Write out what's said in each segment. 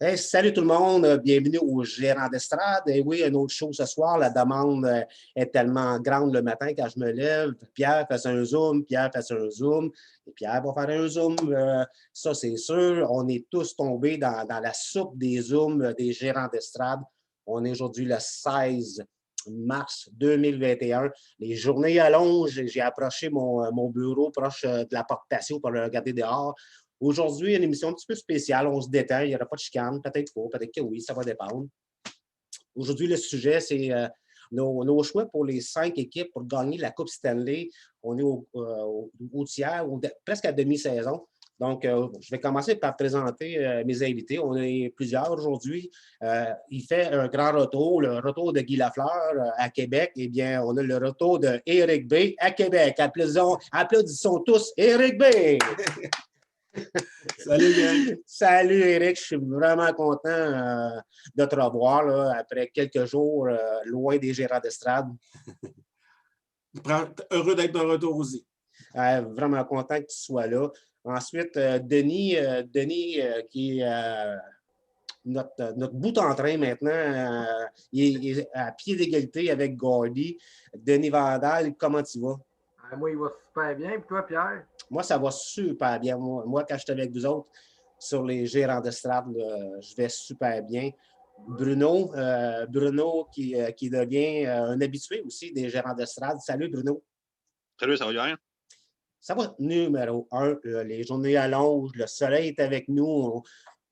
Hey, salut tout le monde, bienvenue au Gérant d'estrade. Et oui, un autre show ce soir. La demande est tellement grande le matin quand je me lève. Pierre fait un zoom, Pierre fait un zoom, et Pierre va faire un zoom. Ça, c'est sûr. On est tous tombés dans la soupe des zooms des gérants d'estrade. On est aujourd'hui le 16 mars 2021. Les journées allongent. J'ai approché mon bureau proche de la porte patio pour le regarder dehors. Aujourd'hui, une émission un petit peu spéciale. On se détend, il n'y aura pas de chicane. Peut-être pas, peut-être que oui, ça va dépendre. Aujourd'hui, le sujet, c'est nos choix pour les 5 équipes pour gagner la Coupe Stanley. On est au tiers, presque à demi-saison. Donc, je vais commencer par présenter mes invités. On est plusieurs aujourd'hui. Il fait un grand retour, le retour de Guy Lafleur à Québec. Eh bien, on a le retour d'Éric B à Québec. Applaudissons tous Éric B. Salut, gang. Salut, Éric. Je suis vraiment content de te revoir là, après quelques jours loin des gérants d'estrade. Heureux d'être de retour aussi. Vraiment content que tu sois là. Ensuite, Denis, qui est notre bout en train maintenant, il est à pied d'égalité avec Gordy. Denis Vandal, comment tu vas? Moi, il va super bien. Et toi, Pierre? Moi, ça va super bien. Moi, quand je suis avec vous autres sur les gérants d'estrade, je vais super bien. Bruno qui devient un habitué aussi des gérants d'estrade. Salut, Bruno. Salut, ça va bien? Ça va, numéro 1. Les journées allongent, le soleil est avec nous.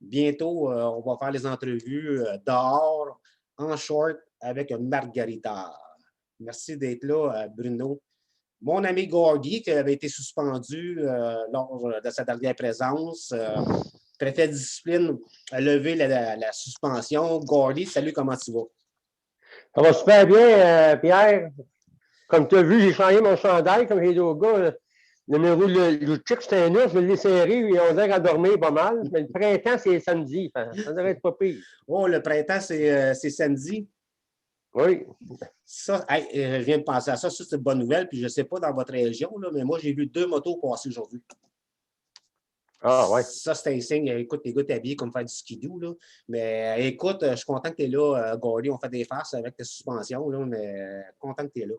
Bientôt, on va faire les entrevues dehors, en short, avec une margarita. Merci d'être là, Bruno. Mon ami Gordy, qui avait été suspendu lors de sa dernière présence, préfet de discipline, a levé la suspension. Gordy, salut, comment tu vas? Ça va super bien, Pierre. Comme tu as vu, j'ai changé mon chandail, comme j'ai dit au gars. Le numéro le chic, c'est un ours, je l'ai serré, et on dirait à dormir pas mal. Mais le printemps, c'est samedi. Ça devrait être pas pire. Oh, le printemps, c'est samedi? Oui. Ça, je viens de penser à ça. Ça, c'est une bonne nouvelle. Puis je ne sais pas dans votre région, là, mais moi, j'ai vu 2 motos passer aujourd'hui. Ah, ouais. Ça, c'est un signe. Écoute, les gars t'habillés comme faire du skidoo, là. Mais écoute, je suis content que tu es là, Gordy. On fait des farces avec tes suspensions, là, mais content que tu es là.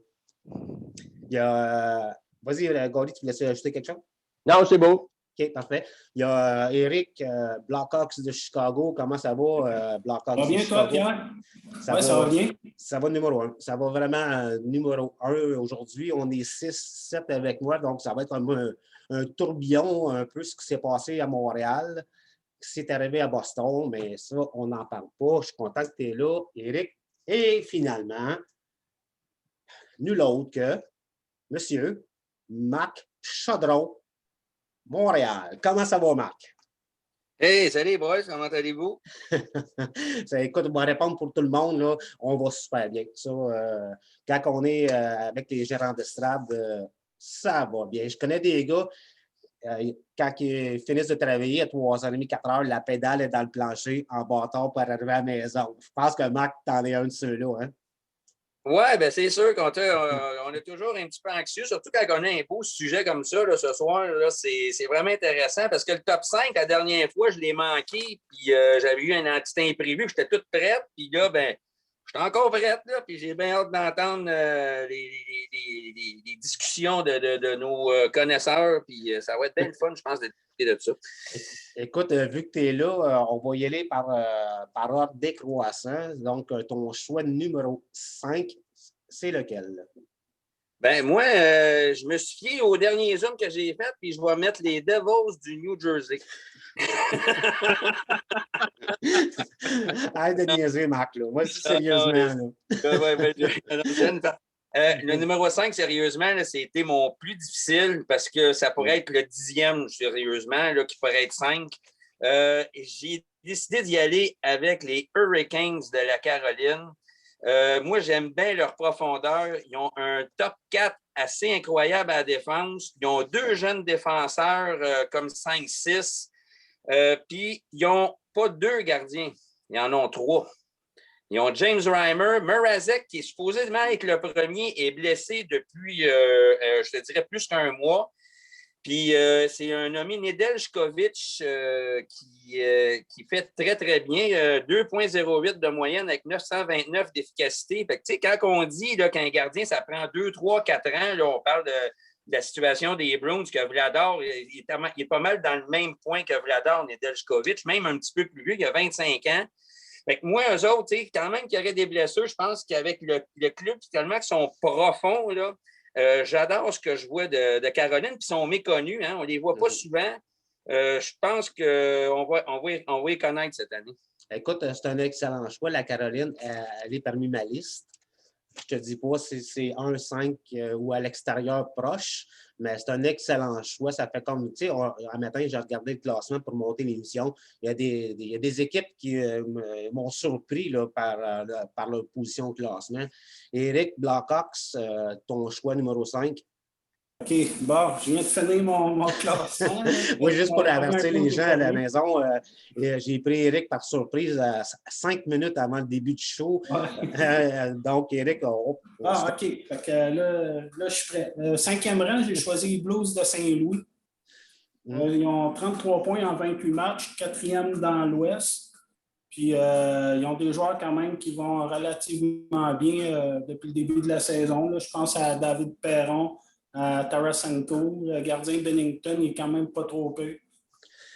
Il y a. Vas-y, Gordy, tu voulais ajouter quelque chose? Non, c'est beau. OK, parfait. Il y a Eric, Blackhawks de Chicago. Comment ça va, Blackhawks Ça va bien, toi, Pierre? Oui, ça va bien. Ça va numéro 1. Ça va vraiment numéro 1 aujourd'hui. On est 6-7 avec moi, donc ça va être comme un tourbillon, un peu ce qui s'est passé à Montréal, ce qui s'est arrivé à Boston, mais ça, on n'en parle pas. Je suis content que tu es là, Eric. Et finalement, nul autre que Monsieur Marc Chaudron, Montréal. Comment ça va, Marc? Hey, salut, boys, comment allez-vous? Écoute, on va répondre pour tout le monde, là, on va super bien. Ça, quand on est avec les gérants d'estrade, ça va bien. Je connais des gars, quand ils finissent de travailler à 3h30, 4h, la pédale est dans le plancher en bâtard pour arriver à la maison. Je pense que Marc, t'en es un de ceux-là, hein? Oui, bien, c'est sûr qu'on on est toujours un petit peu anxieux, surtout quand on a un beau sujet comme ça là, ce soir. Là, c'est vraiment intéressant parce que le top 5, la dernière fois, je l'ai manqué, puis j'avais eu une entité imprévue, j'étais toute prête, puis là, ben, j'étais encore prête, là, puis j'ai bien hâte d'entendre les discussions de nos connaisseurs, puis ça va être bien le fun, je pense, de discuter de ça. Écoute, vu que tu es là, on va y aller par ordre décroissant. Donc, ton choix numéro 5, c'est lequel? Ben moi, je me suis fié au dernier zoom que j'ai fait, puis je vais mettre les Devils du New Jersey. Arrête de niaiser, Marc, là. Moi, sérieusement. Le numéro 5, sérieusement, c'était mon plus difficile parce que ça pourrait être le 10e, sérieusement, là, qui pourrait être 5. J'ai décidé d'y aller avec les Hurricanes de la Caroline. Moi, j'aime bien leur profondeur. Ils ont un top 4 assez incroyable à la défense. Ils ont 2 jeunes défenseurs comme 5-6. Puis, ils n'ont pas 2 gardiens. Ils en ont 3. Ils ont James Reimer. Mrazek, qui est supposément être le premier, est blessé depuis, je te dirais, plus qu'1 mois. Puis c'est un nommé Nedeljkovic qui fait très, très bien. 2,08 de moyenne avec 929 d'efficacité. Fait que, tu sais, quand on dit là, qu'un gardien, ça prend 2, 3, 4 ans, là, on parle de la situation des Bruins, que Vladar, il est pas mal dans le même point que Vladar Nedeljkovic, même un petit peu plus vieux, il a 25 ans. Fait que moi, eux autres, quand même qu'il y aurait des blessures, je pense qu'avec le club, tellement qu'ils sont profonds, là, j'adore ce que je vois de Caroline, puis ils sont méconnus, hein, on ne les voit pas souvent. Je pense qu'on va y connaître cette année. Écoute, c'est un excellent choix. La Caroline, elle est parmi ma liste. Je ne te dis pas si c'est 1-5 ou à l'extérieur proche, mais c'est un excellent choix. Ça fait comme, tu sais, un matin, j'ai regardé le classement pour monter l'émission. Il y a des équipes qui m'ont surpris là, par leur position au classement. Éric, Blackhawks, ton choix numéro 5. OK, bon, je viens de finir mon classement. Oui, juste pour avertir les gens à la maison, j'ai pris Éric par surprise à 5 minutes avant le début du show. Ouais. Donc, Éric, OK. Fait que là, je suis prêt. 5e rang, j'ai choisi les Blues de Saint-Louis. Ils ont 33 points en 28 matchs, 4e dans l'Ouest. Puis, ils ont des joueurs quand même qui vont relativement bien depuis le début de la saison. Là, je pense à David Perron, à Tarasenko. Le gardien Bennington, il est quand même pas trop peu.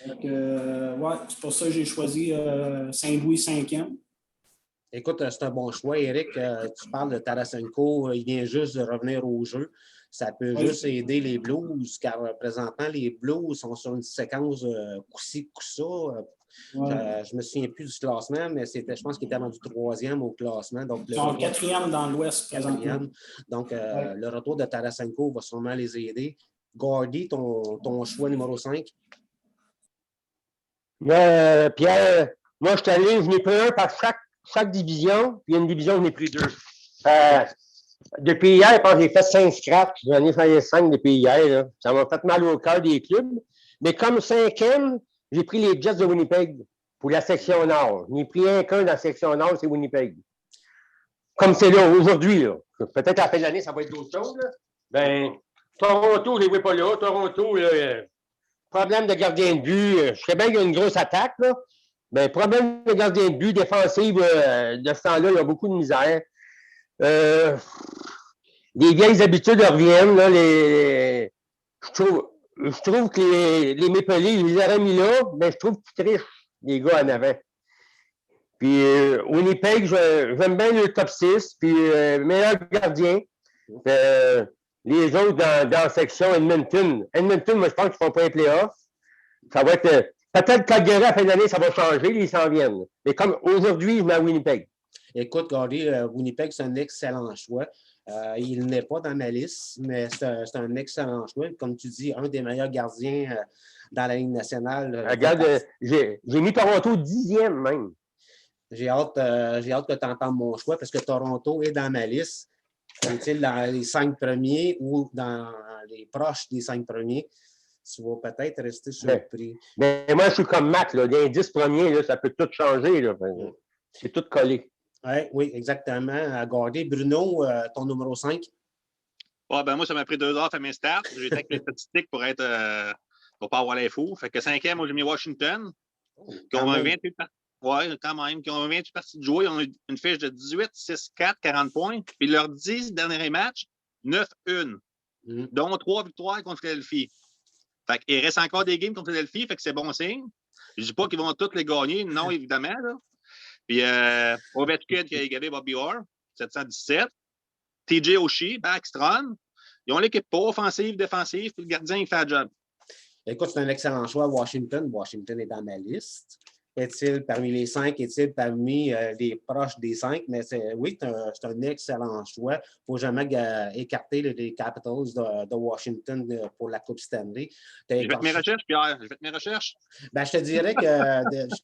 Donc, ouais, c'est pour ça que j'ai choisi Saint-Louis 5e. Écoute, c'est un bon choix, Éric. Tu parles de Tarasenko, il vient juste de revenir au jeu. Ça peut juste aider les Blues, car présentement, les Blues sont sur une séquence coup-ci, coup-ça. Je ne me souviens plus du classement, mais je pense qu'il était rendu 3e au classement. Donc, ils sont 4e dans l'Ouest présentement. Donc, le retour de Tarasenko va sûrement les aider. Gordy, ton choix numéro 5? Pierre, moi, je n'ai pris un par chaque division, puis il y a une division, je n'ai pris 2. Depuis hier, je pense que j'ai fait 5 scraps. J'en ai fait 5 depuis hier. Là. Ça m'a fait mal au cœur des clubs. Mais comme 5e, j'ai pris les Jets de Winnipeg pour la section Nord. Je n'ai pris qu'un dans la section Nord, c'est Winnipeg. Comme c'est là, aujourd'hui. Là. Peut-être à la fin de l'année, ça va être d'autres choses. Là. Ben, Toronto, je ne les vois pas là. Toronto, là, problème de gardien de but. Je sais bien qu'il y a une grosse attaque, là. Mais problème de gardien de but, défensive, de ce temps-là, il y a beaucoup de misère. Les vieilles habitudes reviennent. Là, je trouve que les Maple Leafs, ils les auraient mis là, mais je trouve qu'ils trichent, les gars en avant. Puis Winnipeg, j'aime bien le top 6, puis meilleur gardien. Les autres dans la section Edmonton. Edmonton, moi, je pense qu'ils ne font pas un playoff. Ça va être. Peut-être Calgary, à la fin de l'année, ça va changer, ils s'en viennent. Mais comme aujourd'hui, je mets à Winnipeg. Écoute, Gordy, Winnipeg, c'est un excellent choix. Il n'est pas dans ma liste, mais c'est un excellent choix. Comme tu dis, un des meilleurs gardiens dans la Ligue nationale. Regarde, j'ai mis Toronto 10e même. J'ai hâte que tu entendes mon choix parce que Toronto est dans ma liste. Est-il dans les 5 premiers ou dans les proches des 5 premiers? Tu vas peut-être rester surpris. Mais moi, je suis comme Mac. Là. Les 10 premiers, là, ça peut tout changer. Là. C'est tout collé. Oui, exactement. Gordy, Bruno, ton numéro 5? Ouais, ben moi, ça m'a pris 2 heures à faire mes stats. J'ai été avec les statistiques pour pas avoir l'info. Fait que 5e, moi, j'ai mis Washington. Qui ont 28 parties. Oui, quand même. Qui ont 28 parties de jouer. Ils ont une fiche de 18, 6, 4, 40 points. Puis leurs 10 derniers matchs, 9-1. Dont 3 victoires contre Philadelphie. Fait qu'il reste encore des games contre Philadelphie, fait que c'est bon signe. Je ne dis pas qu'ils vont tous les gagner, non, évidemment. Là. Puis Ovechkin qui a égalé Bobby Orr, 717. TJ Oshie, Backstrom. Ils ont l'équipe pas offensive, défensive, puis le gardien, il fait le job. Écoute, c'est un excellent choix, Washington. Washington est dans ma liste. Est-il parmi les 5? Est-il parmi les proches des 5? Mais oui, c'est un excellent choix. Il ne faut jamais écarter les Capitals de Washington pour la Coupe Stanley. J'ai fait mes recherches, Pierre. J'ai fait mes recherches. Ben, je te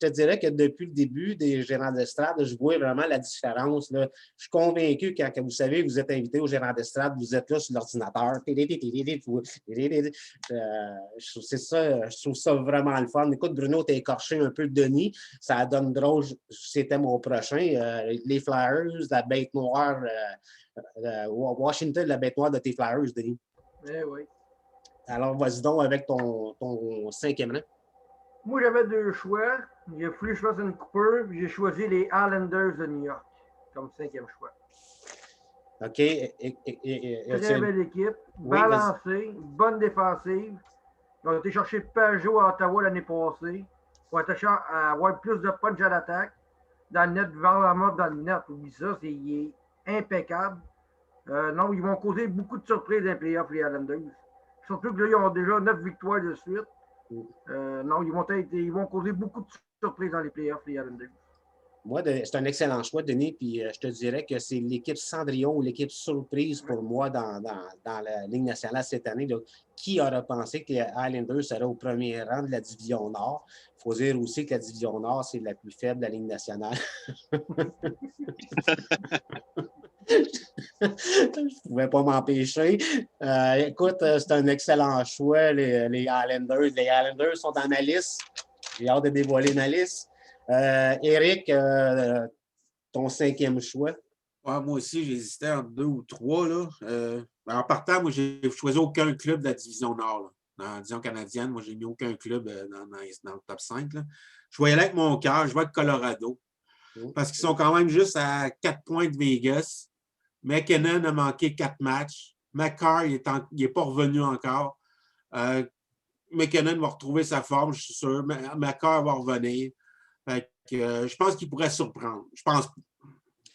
dirais que depuis le début des gérants d'estrade, je vois vraiment la différence. Là. Je suis convaincu que quand vous savez, vous êtes invité au gérant d'estrade, vous êtes là sur l'ordinateur. Je trouve ça vraiment le fun. Écoute, Bruno, t'as écorché un peu Denis. Ça donne drôle, c'était mon prochain. Les Flyers, la bête noire, Washington, la bête noire de tes Flyers, Denis. Eh oui. Alors, vas-y donc avec ton cinquième rang. Moi, j'avais 2 choix. Il a fallu que je fasse une coupure, puis j'ai choisi les Islanders de New York comme 5e choix. OK. Très belle équipe, balancée, bonne défensive. Ils ont été chercher Pajot à Ottawa l'année passée. Ils ont été chercher à avoir plus de punch à l'attaque. Dans le net, Varlamov dans le net. Oublie ça, il est impeccable. Non, ils vont causer beaucoup de surprises dans les playoffs, les Islanders. Surtout que là, ils ont déjà 9 victoires de suite. Non, ils vont causer beaucoup de surprises dans les playoffs, les Islanders. Moi, c'est un excellent choix, Denis, puis je te dirais que c'est l'équipe Cendrillon ou l'équipe surprise pour moi dans la Ligue nationale cette année. Donc, qui aurait pensé que les Islanders seraient au premier rang de la Division Nord? Il faut dire aussi que la Division Nord, c'est la plus faible de la Ligue nationale. Je ne pouvais pas m'empêcher. Écoute, c'est un excellent choix, les Islanders. Les Islanders sont dans ma liste. J'ai hâte de dévoiler ma liste. Éric, ton 5e choix? Ouais, moi aussi, j'hésitais entre 2 ou 3. Là. En partant, moi, j'ai choisi aucun club de la Division Nord. Là. Dans la Division canadienne, moi, j'ai mis aucun club dans le top 5. Là. Je vais y aller avec mon cœur. Je vais avec Colorado. Parce qu'ils sont quand même juste à 4 points de Vegas. McKinnon a manqué 4 matchs. McCarr, il n'est pas revenu encore. McKinnon va retrouver sa forme, je suis sûr. McCarr va revenir. Je pense qu'il pourrait surprendre.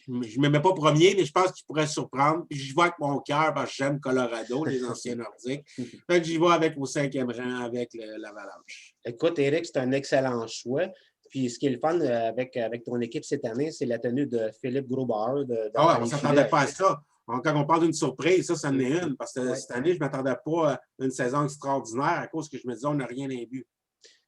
Je ne me mets pas premier, mais je pense qu'il pourrait surprendre. Puis je vais avec mon cœur parce que j'aime Colorado, les anciens Nordiques. Fait que j'y vais avec au 5e rang avec l'Avalanche. Écoute, Éric, c'est un excellent choix. Puis ce qui est le fun avec ton équipe cette année, c'est la tenue de Philippe Grobauer. On ne s'attendait pas à ça. Quand on parle d'une surprise, ça en est une. Parce que cette année, je ne m'attendais pas à une saison extraordinaire à cause que je me disais on n'a rien imbu.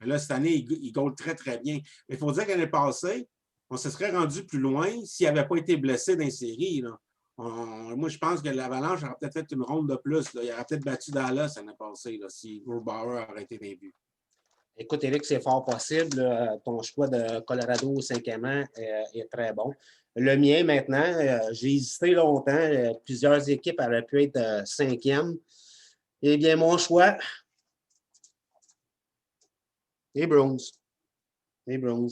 Mais là, cette année, il goal très, très bien. Mais il faut dire qu'année passée, on se serait rendu plus loin s'il n'avait pas été blessé dans les séries. Là. Moi, je pense que l'Avalanche aurait peut-être fait une ronde de plus. Là. Il aurait peut-être battu Dallas l'année passée là, si Grobauer aurait été imbu. Écoute, Éric, c'est fort possible. Ton choix de Colorado au 5e rang est très bon. Le mien, maintenant, j'ai hésité longtemps. Plusieurs équipes auraient pu être 5e. Eh bien, mon choix, les Bruins. Les Bruins.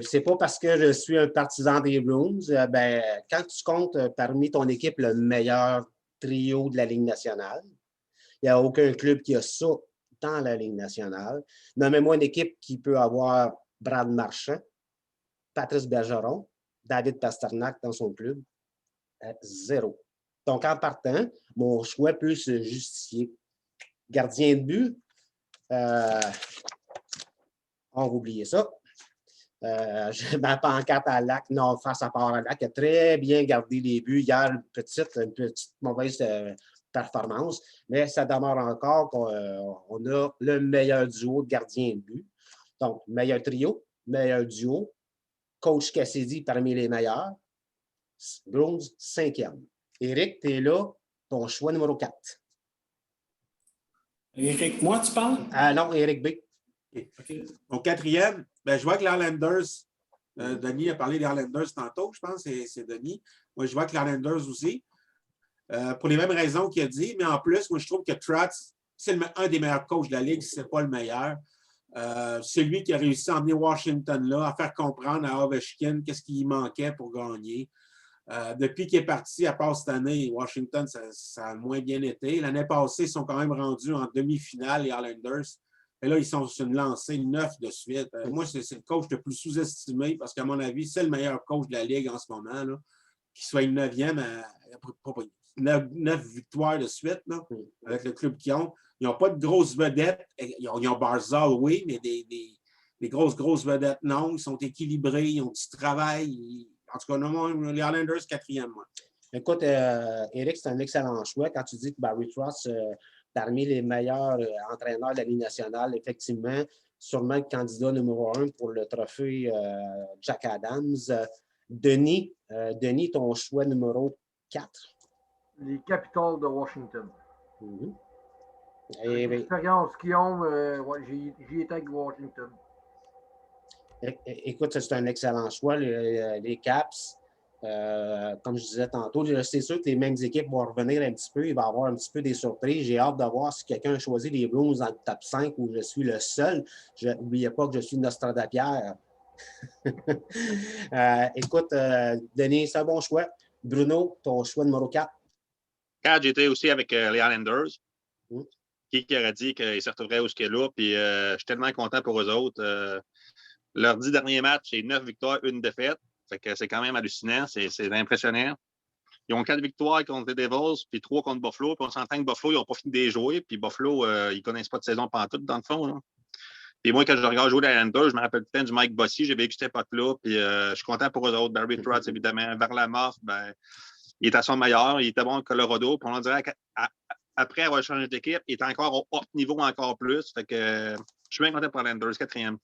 C'est pas parce que je suis un partisan des Bruins. Quand tu comptes parmi ton équipe le meilleur trio de la Ligue nationale, il n'y a aucun club qui a ça dans la Ligue nationale. Nommez-moi une équipe qui peut avoir Brad Marchand, Patrice Bergeron, David Pastrnak dans son club. 0. Donc, en partant, mon choix peut se justifier. Gardien de but, on va oublier ça. Ma pancarte à Lac, non, face à part à Lac, a très bien gardé les buts. Hier, une petite mauvaise performance, mais ça demeure encore qu'on a le meilleur duo de gardiens de but. Donc, meilleur trio, meilleur duo. Coach Cassidy parmi les meilleurs. Bruins, 5e. Éric, tu es là, ton choix numéro 4. Éric, moi, tu parles? Non, Éric B. Okay. Mon 4e, je vois que l'Islanders, Denis a parlé des Islanders tantôt, je pense, c'est Denis. Moi, je vois que l'Islanders aussi. Pour les mêmes raisons qu'il a dit, mais en plus, moi, je trouve que Trotz, c'est un des meilleurs coachs de la Ligue, si ce n'est pas le meilleur. C'est lui qui a réussi à emmener Washington là, à faire comprendre à Ovechkin qu'est-ce qui manquait pour gagner. Depuis qu'il est parti, à part cette année, Washington, ça a moins bien été. L'année passée, ils sont quand même rendus en demi-finale, les Islanders. Et là, ils sont sur une lancée 9 de suite. Moi, c'est le coach le plus sous-estimé parce qu'à mon avis, c'est le meilleur coach de la Ligue en ce moment. Qu'il soit une 9e, 9 victoires de suite là, avec le club qu'ils ont. Ils n'ont pas de grosses vedettes. Ils ont Barzal, oui, mais des grosses vedettes, non. Ils sont équilibrés, ils ont du travail. En tout cas, non, les Islanders, 4e, moi. Écoute, Éric, c'est un excellent choix. Quand tu dis que Barry Trotz, parmi les meilleurs entraîneurs de la Ligue nationale, effectivement, sûrement le candidat numéro 1 pour le trophée Jack Adams. Denis, ton choix numéro 4. Les Capitals de Washington. L'expérience qu'ils ont, j'y étais avec Washington. Écoute, c'est un excellent choix. Les Caps, Comme je disais tantôt, c'est sûr que les mêmes équipes vont revenir un petit peu. Il va y avoir un petit peu des surprises. J'ai hâte de voir si quelqu'un a choisi les Blues dans le top 5 où je suis le seul. N'oubliez pas que je suis Nostradapière. Écoute, Denis, c'est un bon choix. Bruno, ton choix numéro 4. 4, j'étais aussi avec les Islanders. Qui aurait dit qu'ils se retrouveraient où ce qu'il est là. Puis je suis tellement content pour eux autres. Leurs 10 derniers matchs, c'est 9 victoires, 1 défaite. Fait que c'est quand même hallucinant. C'est impressionnant. Ils ont 4 victoires contre les Devils, puis 3 contre Buffalo. Puis on s'entend que Buffalo, ils n'ont pas fini de les jouer. Puis Buffalo, ils ne connaissent pas de saison pantoute, dans le fond. Là. Puis moi, quand je regarde jouer les Islanders, je me rappelle tout le temps du Mike Bossy. J'ai vécu cette époque-là. Puis je suis content pour eux autres. Barry Trotz, évidemment. Varlamov, ben, il est à son meilleur. Il était bon au Colorado. Puis on dirait qu'après avoir changé d'équipe, il est encore au haut niveau encore plus. Fait que je suis bien content pour les Islanders, 4e.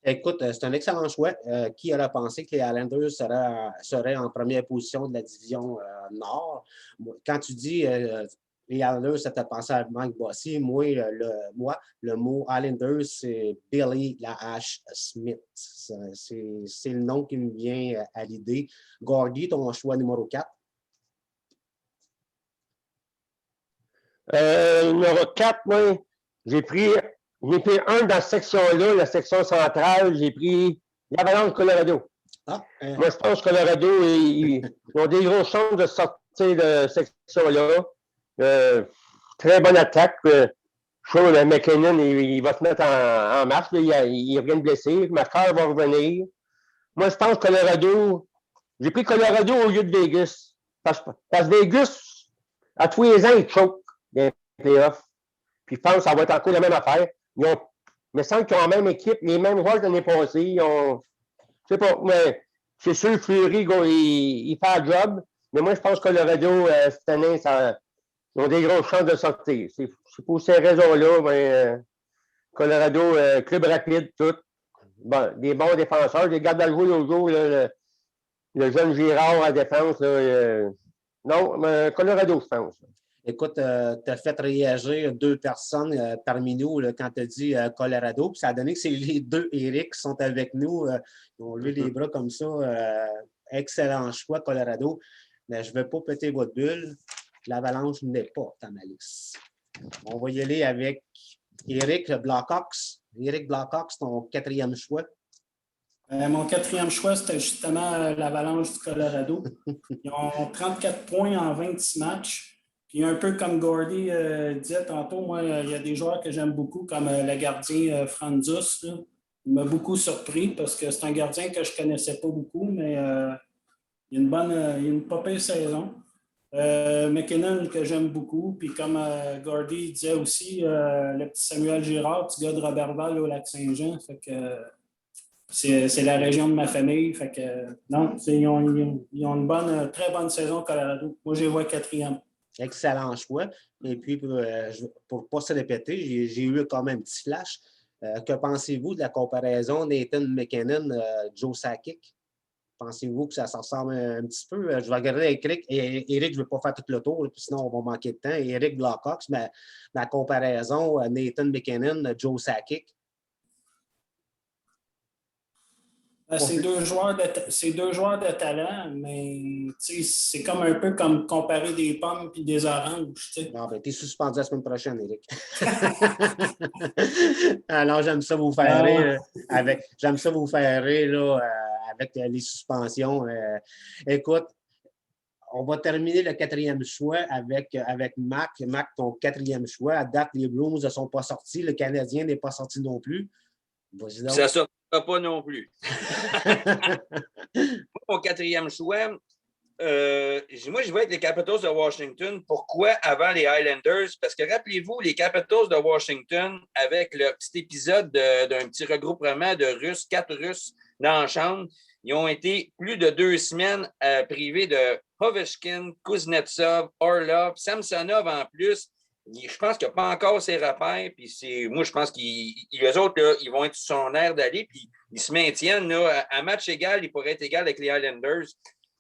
Écoute, c'est un excellent choix. Qui aurait pensé que les Islanders seraient en première position de la division Nord? Quand tu dis les Islanders, ça t'a pensé à Mike Bossy. Moi, le mot Islanders, c'est Billy Lahache Smith. C'est le nom qui me vient à l'idée. Gordy, ton choix numéro 4? Numéro 4, moi, j'ai pris un dans cette section-là, la section centrale. J'ai pris l'Avalanche Colorado. Moi, je pense que Colorado, ils ont des grosses chances de sortir de cette section-là. Très bonne attaque. Je trouve que McKinnon, il va se mettre en marche. Il vient de blesser. Marqueur va revenir. Moi, je pense que Colorado. J'ai pris Colorado au lieu de Vegas. Parce que Vegas, à tous les ans, ils choquent des playoffs. Puis je pense que ça va être encore la même affaire. Il me semble qu'ils ont la même équipe, les mêmes joueurs de l'année passée. Je sais pas, mais c'est sûr, Fleury, il fait le job. Mais moi, je pense que Colorado, cette année, ils ont des grosses chances de sortir. C'est pour ces raisons-là, mais Colorado, club rapide, tout. Bon, des bons défenseurs. J'ai regardé le jouer l'autre jour, le jeune Girard à défense. Non, mais Colorado, je pense. Écoute, tu as fait réagir 2 personnes parmi nous là, quand tu as dit Colorado. Puis ça a donné que c'est les 2 Eric qui sont avec nous. Ils ont levé les bras comme ça. Excellent choix, Colorado. Mais je ne veux pas péter votre bulle. L'Avalanche n'est pas à ma liste. On va y aller avec Eric Blackhawks. Eric Blackhawks, ton 4e choix. Mon 4e choix, c'était justement l'Avalanche du Colorado. Ils ont 34 points en 26 matchs. Puis un peu comme Gordy disait tantôt, moi, il y a des joueurs que j'aime beaucoup, comme le gardien Franzus. Il m'a beaucoup surpris parce que c'est un gardien que je ne connaissais pas beaucoup, mais il y a une pas pire saison. McKinnon, que j'aime beaucoup. Puis comme Gordy disait aussi, le petit Samuel Girard, petit gars de Robertval au Lac-Saint-Jean. Fait que c'est la région de ma famille. Fait que non, ils ont une très bonne saison au Colorado. Moi, je les vois 4e. Excellent choix. Et puis, pour ne pas se répéter, j'ai eu quand même un petit flash. Que pensez-vous de la comparaison Nathan McKinnon-Joe Sakic? Pensez-vous que ça s'en ressemble un petit peu? Je vais regarder avec Eric. Eric, je ne vais pas faire tout le tour, sinon on va manquer de temps. Eric Blackhawks, mais la comparaison Nathan McKinnon-Joe Sakic. C'est deux joueurs de talent, mais c'est comme un peu comme comparer des pommes et des oranges. Non, ben, tu es suspendu la semaine prochaine, Eric. Alors, j'aime ça vous faire rire j'aime ça vous faire rire là, avec les suspensions. Écoute, on va terminer le 4e choix avec Mac. Mac, ton 4e choix. À date, les Blues ne sont pas sortis. Le Canadien n'est pas sorti non plus. Ça ne sortira pas non plus. Mon 4e choix, moi, je vais avec les Capitals de Washington. Pourquoi avant les Highlanders? Parce que rappelez-vous, les Capitals de Washington, avec leur petit épisode d'un petit regroupement de Russes, 4 Russes dans la chambre, ils ont été plus de 2 semaines privés de Ovechkin, Kuznetsov, Orlov, Samsonov en plus. Je pense qu'il n'y a pas encore ses repères. Puis moi, je pense qu'eux autres, là, ils vont être sur son air d'aller. Puis ils se maintiennent. Là, à match égal, ils pourraient être égal avec les Highlanders.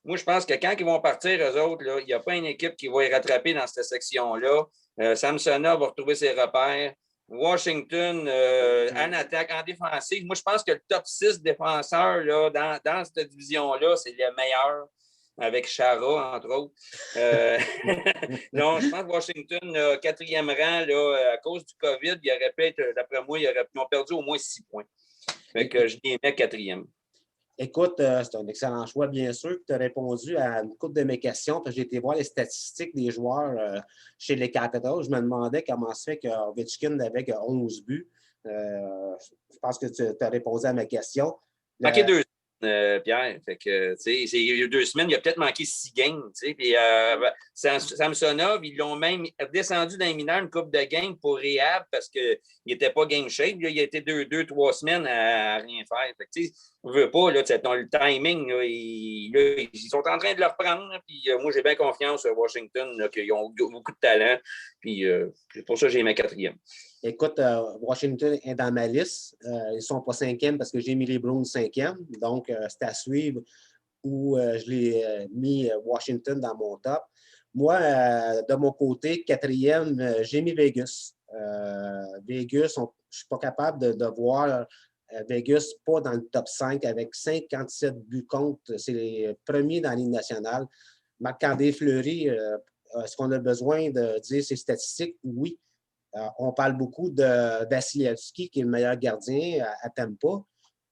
Moi, je pense que quand ils vont partir, eux autres, là, il n'y a pas une équipe qui va les rattraper dans cette section-là. Samsonov va retrouver ses repères. Washington, en attaque, en défensive. Moi, je pense que le top 6 défenseurs là, dans cette division-là, c'est le meilleur. avec Chara, entre autres. Non, je pense que Washington, 4e rang, là, à cause du COVID, il aurait pu être, d'après moi, ils ont perdu au moins 6 points. Fait que je les mets 4e. Écoute, c'est un excellent choix, bien sûr, que tu as répondu à une couple de mes questions. J'ai été voir les statistiques des joueurs chez les Capitals. Je me demandais comment se fait que Ovechkin avait 11 buts. Je pense que tu as répondu à ma question. Manqué 2 Pierre. Fait que, il y a 2 semaines, il a peut-être manqué 6 games. Puis Samsonov, ils l'ont même descendu dans les mineurs une coupe de games pour réhab parce qu'il n'était pas game shape. Là, il a été 2-3 semaines à rien faire. Fait que, on ne veut pas, là, le timing, là, ils sont en train de le reprendre. Là, puis moi, j'ai bien confiance à Washington là, qu'ils ont beaucoup de talent. Puis c'est pour ça que j'ai mis 4e. Écoute, Washington est dans ma liste. Ils ne sont pas 5e parce que j'ai mis les Bruins 5e. Donc, c'est à suivre où je l'ai mis Washington dans mon top. Moi, de mon côté, 4e, j'ai mis Vegas. Vegas, je ne suis pas capable de voir Vegas pas dans le top 5 avec 57 buts contre. C'est les premiers dans la Ligue nationale. Marc-André Fleury, est-ce qu'on a besoin de dire ses statistiques? Oui. On parle beaucoup de Vasilevski, qui est le meilleur gardien à Tampa,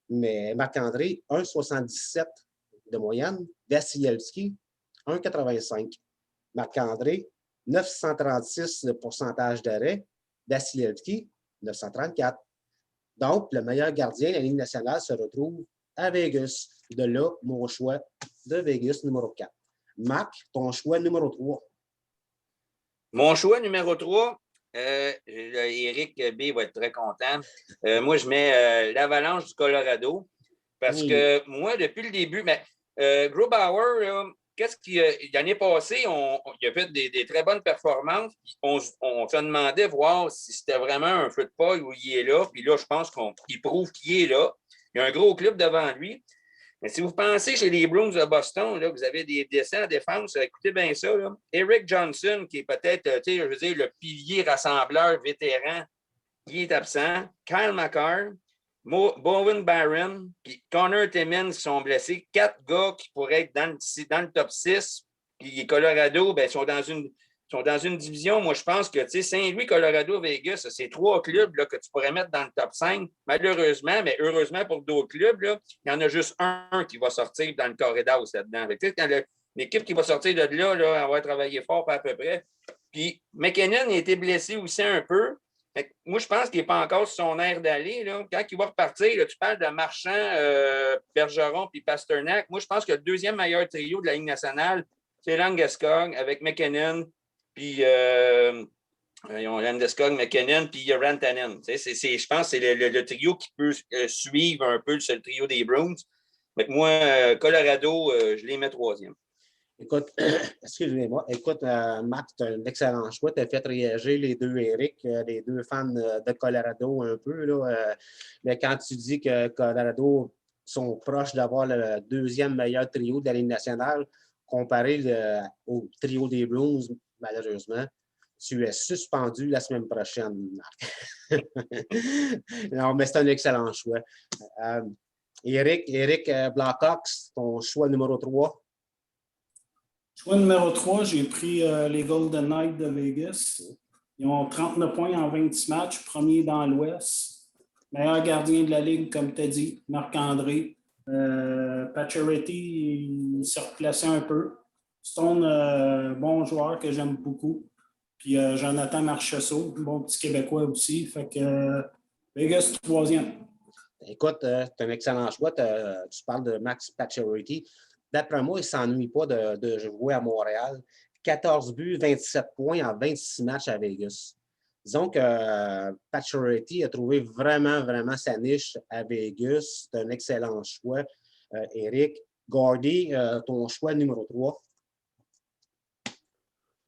mais Marc-André, 1,77 de moyenne. Vasilevski, 1,85. Marc-André, 936 de pourcentage d'arrêt. Vasilevski, 934. Donc, le meilleur gardien de la Ligue nationale se retrouve à Vegas. De là, mon choix de Vegas numéro 4. Marc, ton choix numéro 3. Mon choix numéro 3, Éric B va être très content. Moi, je mets l'Avalanche du Colorado parce que moi, depuis le début, Grubauer, l'année passée, il a fait des très bonnes performances. On se demandait voir si c'était vraiment un feu de paille où il est là. Puis là, je pense qu'il prouve qu'il est là. Il y a un gros club devant lui. Mais si vous pensez chez les Bruins de Boston, là, vous avez des décès en défense, écoutez bien ça. Là. Eric Johnson, qui est peut-être, je veux dire, le pilier rassembleur vétéran, il est absent. Kyle McCarr, Bowen Barron, puis Connor Timmins qui sont blessés. 4 gars qui pourraient être dans le top 6. Puis Colorado, sont dans une division. Moi, je pense que Saint-Louis, Colorado, Vegas, c'est 3 clubs là, que tu pourrais mettre dans le top 5. Malheureusement, mais heureusement pour d'autres clubs, là, il y en a juste un qui va sortir dans le corridor là-dedans. Quand l'équipe qui va sortir de là, elle va travailler fort à peu près. Puis McKinnon a été blessé aussi un peu. Moi, je pense qu'il n'est pas encore sur son air d'aller. Là. Quand il va repartir, là, tu parles de Marchand, Bergeron puis Pasternak. Moi, je pense que le deuxième meilleur trio de la Ligue nationale, c'est Landeskog avec McKinnon, puis Landeskog, McKinnon, puis Rantanen. Je pense que c'est le trio qui peut suivre un peu le trio des Bruins. Mais moi, Colorado, je les mets 3e. Écoute, excusez-moi. Écoute, Marc, tu as un excellent choix. Tu as fait réagir les deux Eric, les deux fans de Colorado un peu. Là, mais quand tu dis que Colorado sont proches d'avoir le deuxième meilleur trio de la Ligue nationale, comparé au trio des Bruins, malheureusement, tu es suspendu la semaine prochaine, Marc. Non, mais c'est un excellent choix. Eric Blackhawks, ton choix numéro 3. Choix numéro 3, j'ai pris les Golden Knights de Vegas. Ils ont 39 points en 26 matchs, premier dans l'Ouest. Meilleur gardien de la Ligue, comme tu as dit, Marc-André. Pacioretty, il s'est replacé un peu. Stone, bon joueur que j'aime beaucoup. Puis Jonathan Marchessault, bon petit Québécois aussi. Fait que Vegas, 3e. Écoute, c'est un excellent choix. Tu parles de Max Pacioretty. D'après moi, il ne s'ennuie pas de jouer à Montréal. 14 buts, 27 points en 26 matchs à Vegas. Disons que Pacioretty a trouvé vraiment, vraiment sa niche à Vegas. C'est un excellent choix. Éric, Gordy, ton choix numéro 3.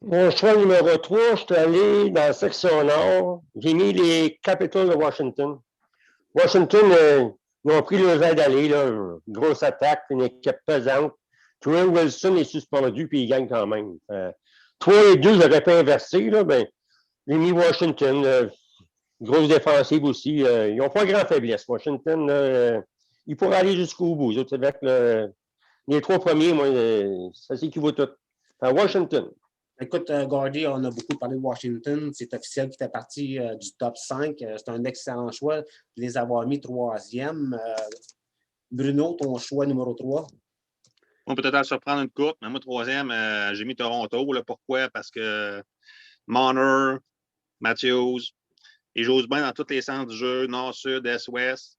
Mon choix numéro 3, je suis allé dans la section nord. J'ai mis les Capitals de Washington. Washington, ils ont pris le vent d'aller, là. Grosse attaque, une équipe pesante. Troy Wilson est suspendu, puis il gagne quand même. 3 et 2, j'aurais pas inversé, là, ben, j'ai mis Washington. Grosse défensive aussi. Ils n'ont pas grand faiblesse. Washington, ils pourraient aller jusqu'au bout. Avec les 3 premiers, moi, ça s'équivaut tout. Washington. Écoute, Gordy, on a beaucoup parlé de Washington. C'est officiel qu'il fait partie du top 5. C'est un excellent choix de les avoir mis 3e. Bruno, ton choix numéro 3? On peut peut-être surprendre une coupe, mais moi, 3e, j'ai mis Toronto. Là. Pourquoi? Parce que Marner, Matthews, ils jouent bien dans tous les centres du jeu, nord, sud, est, ouest.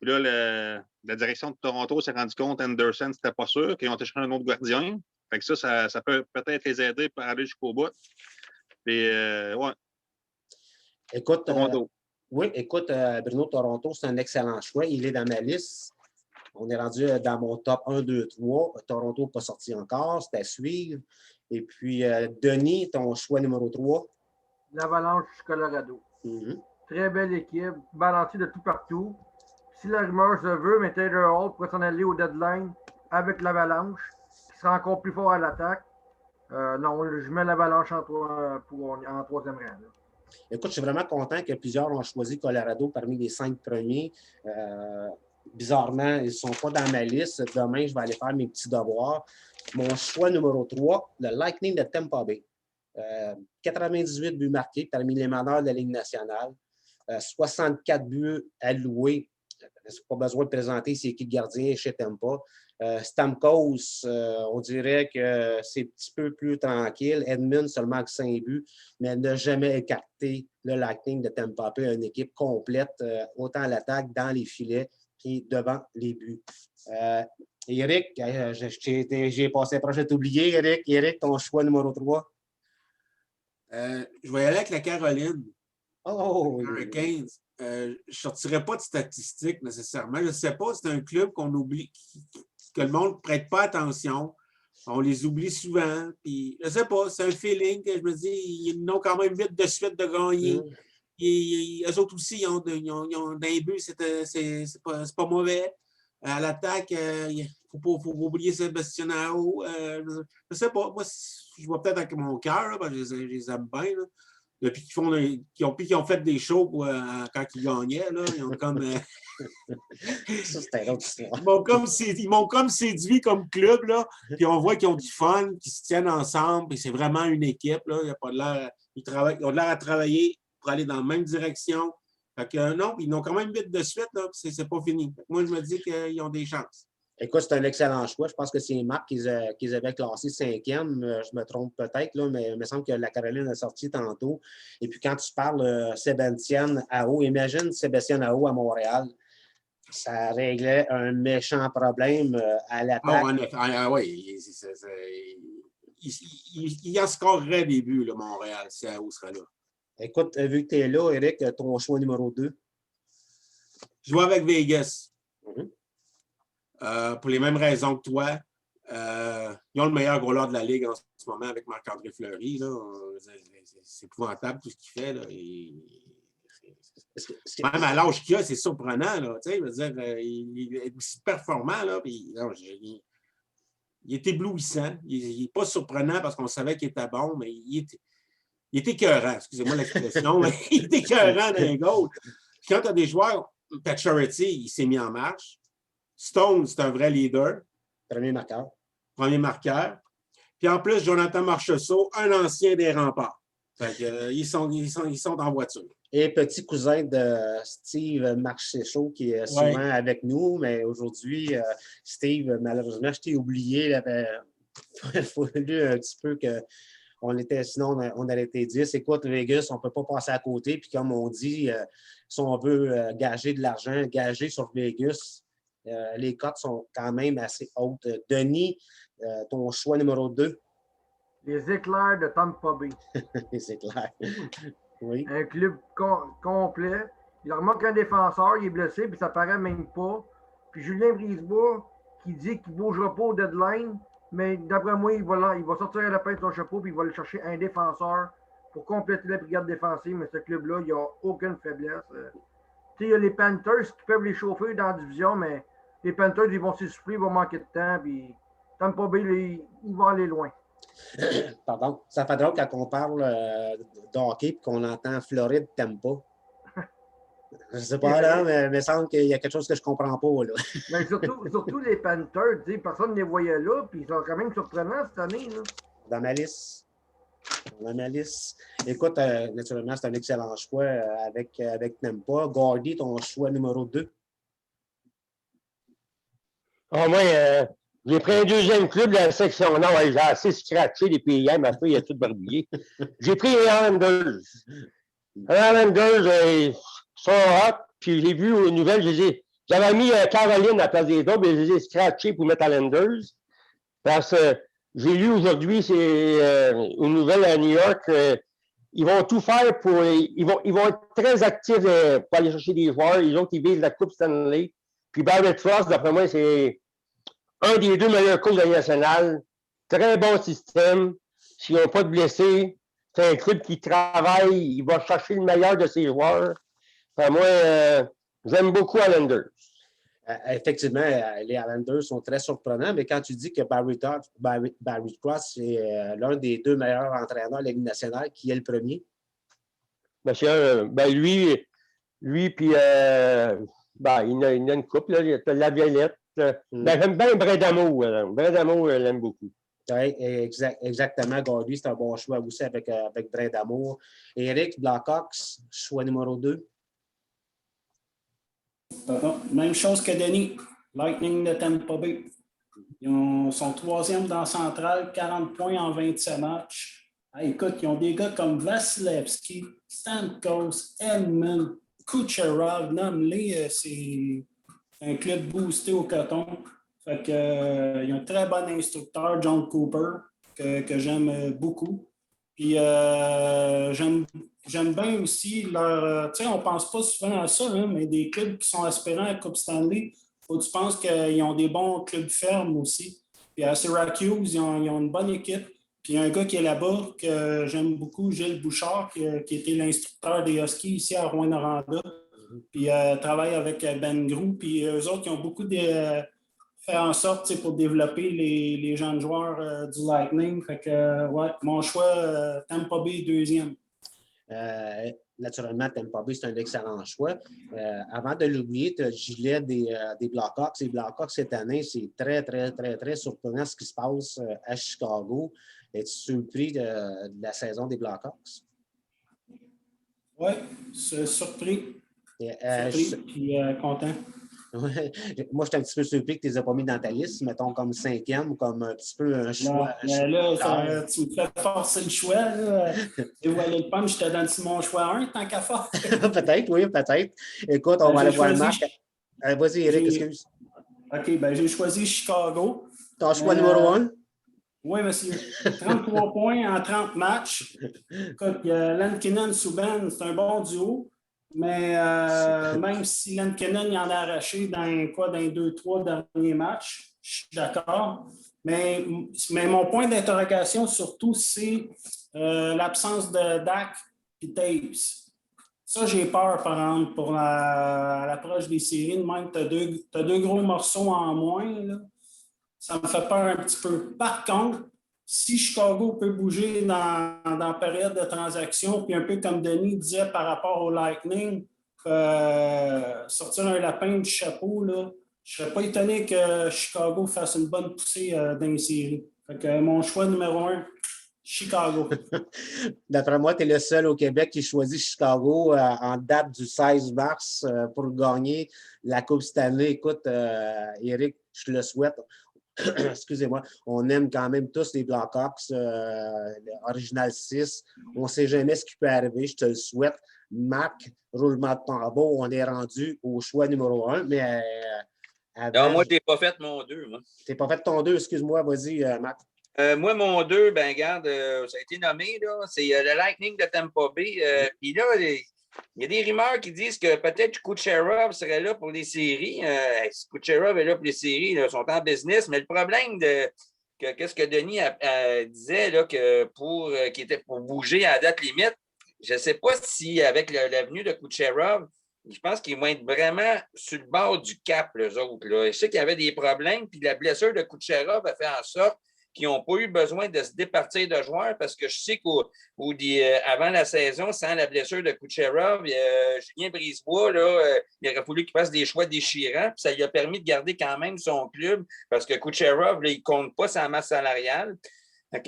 Puis là, la direction de Toronto s'est rendu compte, Anderson, c'était pas sûr, qu'ils ont été chercher un autre gardien. Fait que ça peut peut-être les aider pour aller jusqu'au bout. Puis, ouais. Écoute, Toronto. Oui, écoute, Bruno, Toronto, c'est un excellent choix. Il est dans ma liste. On est rendu dans mon top 1, 2, 3. Toronto n'est pas sorti encore. C'est à suivre. Et puis, Denis, ton choix numéro 3? L'Avalanche Colorado. Très belle équipe, balancée de tout partout. Si la rumeur se veut, mais Taylor Hall pourrait s'en aller au deadline avec l'Avalanche, qui sera encore plus fort à l'attaque. Non, je mets l'Avalanche en 3e rang. Là. Écoute, je suis vraiment content que plusieurs ont choisi Colorado parmi les 5 premiers. Bizarrement, ils ne sont pas dans ma liste. Demain, je vais aller faire mes petits devoirs. Mon choix numéro 3, le Lightning de Tampa Bay. 98 buts marqués parmi les meneurs de la Ligue nationale. 64 buts alloués. Pas besoin de présenter ses équipes gardiens chez Tampa. Stamkos, on dirait que c'est un petit peu plus tranquille. Edmund seulement avec 5 buts, mais elle n'a jamais écarté le Lightning de Tampa Bay, une équipe complète, autant à l'attaque, dans les filets et devant les buts. Éric, j'ai passé proche de t'oublier. Éric, ton choix numéro 3? Je vais y aller avec la Caroline. Oh! Hurricanes. Je ne sortirai pas de statistiques nécessairement. Je ne sais pas, c'est un club qu'on oublie, que le monde ne prête pas attention. On les oublie souvent. Puis, je ne sais pas, c'est un feeling que je me dis, ils ont quand même vite de suite de gagner. Eux autres aussi, ils ont d'un but, c'est pas mauvais. À l'attaque, il ne faut pas oublier Sébastien Aho. Je ne sais pas, moi, je vois peut-être avec mon cœur, parce que je les aime bien. Là. Depuis qu'ils ont fait des shows quand ils gagnaient, là, ils ont comme. Ça, c'était l'autre histoire. Ils m'ont comme séduit comme club, là. Puis on voit qu'ils ont du fun, qu'ils se tiennent ensemble, puis c'est vraiment une équipe, là. Il y a pas de l'air. Ils ont de l'air à travailler pour aller dans la même direction. Fait que non, ils n'ont quand même vite de suite, là. C'est pas fini. Moi, je me dis qu'ils ont des chances. Écoute, c'est un excellent choix. Je pense que c'est Marc qu'ils avaient classé 5e. Je me trompe peut-être, là, mais il me semble que la Caroline est sortie tantôt. Et puis, quand tu parles Sébastien Aho, imagine Sébastien Aho à Montréal. Ça réglait un méchant problème à l'attaque. Oui, il en scorerait des buts, là, Montréal, si Aho serait là. Écoute, vu que tu es là, Éric, ton choix numéro 2? Je joue avec Vegas. Pour les mêmes raisons que toi. Ils ont le meilleur goaler de la Ligue en ce moment avec Marc-André Fleury. C'est épouvantable tout ce qu'il fait. Là. Même à l'âge qu'il a, c'est surprenant. Là, je veux dire, il est aussi performant. Là, puis, non, il est éblouissant. Il n'est pas surprenant parce qu'on savait qu'il était bon, mais il est écœurant. Excusez-moi l'expression, mais il est écœurant d'un goal. Puis quand tu as des joueurs, Pacioretty, il s'est mis en marche. Stone, c'est un vrai leader. Premier marqueur. Puis en plus, Jonathan Marchessault, un ancien des Remparts. Fait que, ils sont en voiture. Et petit cousin de Steve Marchessault qui est souvent avec nous, mais aujourd'hui, Steve, malheureusement, je t'ai oublié. Il avait fallu un petit peu sinon on aurait été 10. Écoute, Vegas, on ne peut pas passer à côté. Puis comme on dit, si on veut gager de l'argent, gager sur Vegas, les cotes sont quand même assez hautes. Denis, ton choix numéro 2? Les Éclairs de Tampa Bay. Les Éclairs. Oui. Un club complet. Il leur manque un défenseur, il est blessé, puis ça paraît même pas. Puis Julien Brisebois, qui dit qu'il ne bougera pas au deadline, mais d'après moi, il va sortir à la paix de son chapeau, puis il va aller chercher un défenseur pour compléter la brigade défensive. Mais ce club-là, il n'y a aucune faiblesse. Il y a les Panthers qui peuvent les chauffer dans la division, mais les Panthers, ils vont s'essouffler, ils vont manquer de temps, puis Tampa Bay, ils vont aller loin. Pardon. Ça fait drôle quand on parle de hockey et qu'on entend Floride Tampa. Je ne sais pas, là, mais il me semble qu'il y a quelque chose que je ne comprends pas. Là. Mais surtout les Panthers, personne ne les voyait là, puis ils sont quand même surprenants cette année. Là. Dans ma liste. Écoute, naturellement, c'est un excellent choix avec Tampa. Gordy, ton choix numéro 2. Moi, j'ai pris un deuxième club de la section nord. J'ai assez scratché les PIM. Ma fille a tout barbouillé. J'ai pris les Islanders. Les Islanders, ils sont hot. Puis j'ai vu aux nouvelles, j'avais mis Caroline à la place des autres, mais je les ai scratchés pour mettre Islanders. Parce que j'ai lu aujourd'hui, c'est aux nouvelles à New York, ils vont tout faire pour. Ils vont être très actifs pour aller chercher des joueurs. Ils ont qui visent la Coupe Stanley. Puis Barrett Frost, d'après moi, c'est un des 2 meilleurs coachs de la nationale. Très bon système. S'ils n'ont pas de blessés, c'est un club qui travaille. Il va chercher le meilleur de ses joueurs. Enfin, moi, j'aime beaucoup Islanders. Effectivement, les Islanders sont très surprenants, mais quand tu dis que Barry Trotz est l'un des 2 meilleurs entraîneurs de la Ligue nationale, qui est le premier? Monsieur, lui puis il a une couple, là, il y a la Violette. J'aime bien Bredamo. Bredamo, je l'aime beaucoup. Oui, exactement. Gordy, c'est un bon choix aussi avec Bredamo. Éric, Blackhawks, choix numéro 2. Même chose que Denis. Lightning de Tampa Bay. Ils sont 3e dans la centrale, 40 points en 27 matchs. Écoute, ils ont des gars comme Vasilevski, Stamkos, Edmund, Kucherov, nomme-les. C'est un club boosté au coton. Fait que, ils ont un très bon instructeur, John Cooper, que j'aime beaucoup. Puis j'aime bien aussi leur. Tu sais, on ne pense pas souvent à ça, hein, mais des clubs qui sont aspirants à la Coupe Stanley, faut que tu penses qu'ils ont des bons clubs fermes aussi. Puis à Syracuse, ils ont une bonne équipe. Puis il y a un gars qui est là-bas que j'aime beaucoup, Gilles Bouchard, qui était l'instructeur des Huskies ici à Rouyn-Noranda. Puis travaille avec Ben Grou. Puis eux autres, ils ont beaucoup fait en sorte pour développer les jeunes joueurs du Lightning. Fait que, ouais, mon choix, Tampa Bay, 2e. Naturellement, Tampa Bay, c'est un excellent choix. Avant de l'oublier, tu as le gilet des Blackhawks. Les Blackhawks, cette année, c'est très, très, très, très surprenant ce qui se passe à Chicago. Es-tu surpris de la saison des Blackhawks? Oui, surpris. Puis content. Ouais. Moi, je suis un petit peu surpris que tu ne les aies pas mis dans ta liste, mettons comme 5e ou comme un petit peu un choix. Là, tu me fais forcer le choix. Là. Et voilà, le punch, je te donne mon choix 1, tant qu'à faire. Peut-être, oui, peut-être. Écoute, on va aller voir le match. Vas-y, Éric, excuse. OK, ben j'ai choisi Chicago. Ton choix numéro 1? Oui, monsieur. 33 points en 30 matchs. Écoute, Lankinen, Subban, c'est un bon duo. Mais même si Lankinen y en a arraché dans les 2-3 derniers matchs, je suis d'accord. Mais mon point d'interrogation, surtout, c'est l'absence de Dak et Taves. Ça, j'ai peur, par exemple, pour l'approche des séries. Même, tu as deux gros morceaux en moins. Là. Ça me fait peur un petit peu. Par contre, si Chicago peut bouger dans la période de transaction, puis un peu comme Denis disait par rapport au Lightning, sortir un lapin du chapeau, là, je ne serais pas étonné que Chicago fasse une bonne poussée dans les séries. Fait que mon choix numéro 1, Chicago. D'après moi, tu es le seul au Québec qui choisit Chicago en date du 16 mars pour gagner la Coupe Stanley. Écoute, Éric, je te le souhaite. Excusez-moi, on aime quand même tous les Blackhawks, Original 6. On ne sait jamais ce qui peut arriver, je te le souhaite. Marc, roulement de tambour, on est rendu au choix numéro 1. Mais non, moi, tu n'es pas fait mon 2. Tu n'es pas fait ton 2, excuse-moi, vas-y, Marc. Moi, mon 2, ben regarde, ça a été nommé, là, c'est le Lightning de Tampa Bay. Puis là, il y a des rumeurs qui disent que peut-être Kucherov serait là pour les séries. Si Kucherov est là pour les séries, ils sont en business. Mais le problème qu'est-ce que Denis disait là, qui était pour bouger à la date limite, je ne sais pas si avec l'avenue de Kucherov, je pense qu'ils vont être vraiment sur le bord du cap, les autres. Là. Je sais qu'il y avait des problèmes, puis la blessure de Kucherov a fait en sorte qui n'ont pas eu besoin de se départir de joueurs parce que je sais qu'avant la saison, sans la blessure de Kucherov, Julien Brisebois, il aurait fallu qu'il fasse des choix déchirants, puis ça lui a permis de garder quand même son club parce que Kucherov, là, il ne compte pas sa masse salariale. Donc,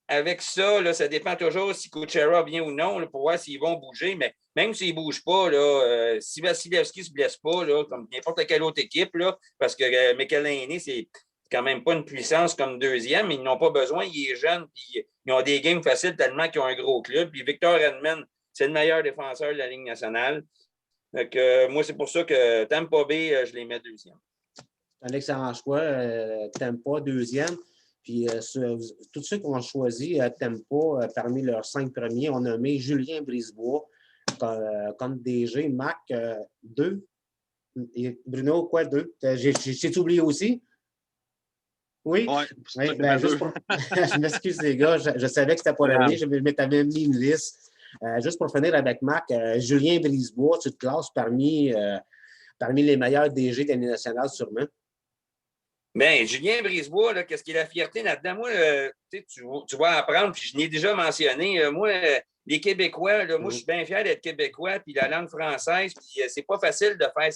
avec ça, là, ça dépend toujours si Kucherov vient ou non là, pour voir s'ils vont bouger. Mais même s'ils ne bougent pas, là, si Vasilevski ne se blesse pas, là, comme n'importe quelle autre équipe, là, parce que McElhinney, c'est quand même pas une puissance comme deuxième, mais ils n'ont pas besoin, il est jeune, puis ils ont des games faciles tellement qu'ils ont un gros club. Puis Victor Hedman, c'est le meilleur défenseur de la Ligue nationale. Donc, moi, c'est pour ça que Tampa Bay, je les mets deuxième. Un excellent choix. Tampa, deuxième. Puis tous ceux qui ont choisi Tampa, parmi leurs 5 premiers, ont nommé Julien Brisebois comme DG, Mac 2. Et Bruno, quoi, 2? J'ai oublié aussi? Oui? Ouais, ben, juste pour... Je m'excuse, les gars. Je savais que c'était pas la ligne. Je m'avais mis une liste. Juste pour finir avec Mac, Julien Brisebois, tu te classes parmi les meilleurs DG de l'année nationale, sûrement. Bien, Julien Brisebois, là, qu'est-ce qu'il a la fierté là-dedans? Moi, tu vas apprendre, puis je l'ai déjà mentionné. Moi, les Québécois, là, moi, je suis bien fier d'être Québécois, puis la langue française, puis c'est pas facile de faire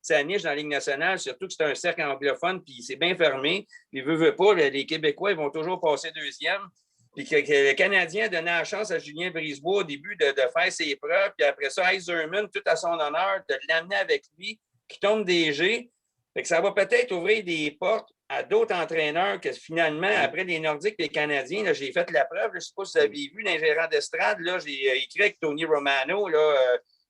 sa niche dans la Ligue nationale, surtout que c'est un cercle anglophone, puis c'est bien fermé. Puis, veut pas, les Québécois, ils vont toujours passer deuxième. Puis que le Canadien a donné la chance à Julien Brisebois au début de faire ses preuves, puis après ça, Yzerman, tout à son honneur, de l'amener avec lui, qui tombe DG. Fait que ça va peut-être ouvrir des portes à d'autres entraîneurs que finalement, après les Nordiques et les Canadiens, là, j'ai fait la preuve. Là, je ne sais pas si vous avez vu l'ingérant d'estrade. J'ai écrit avec Tony Romano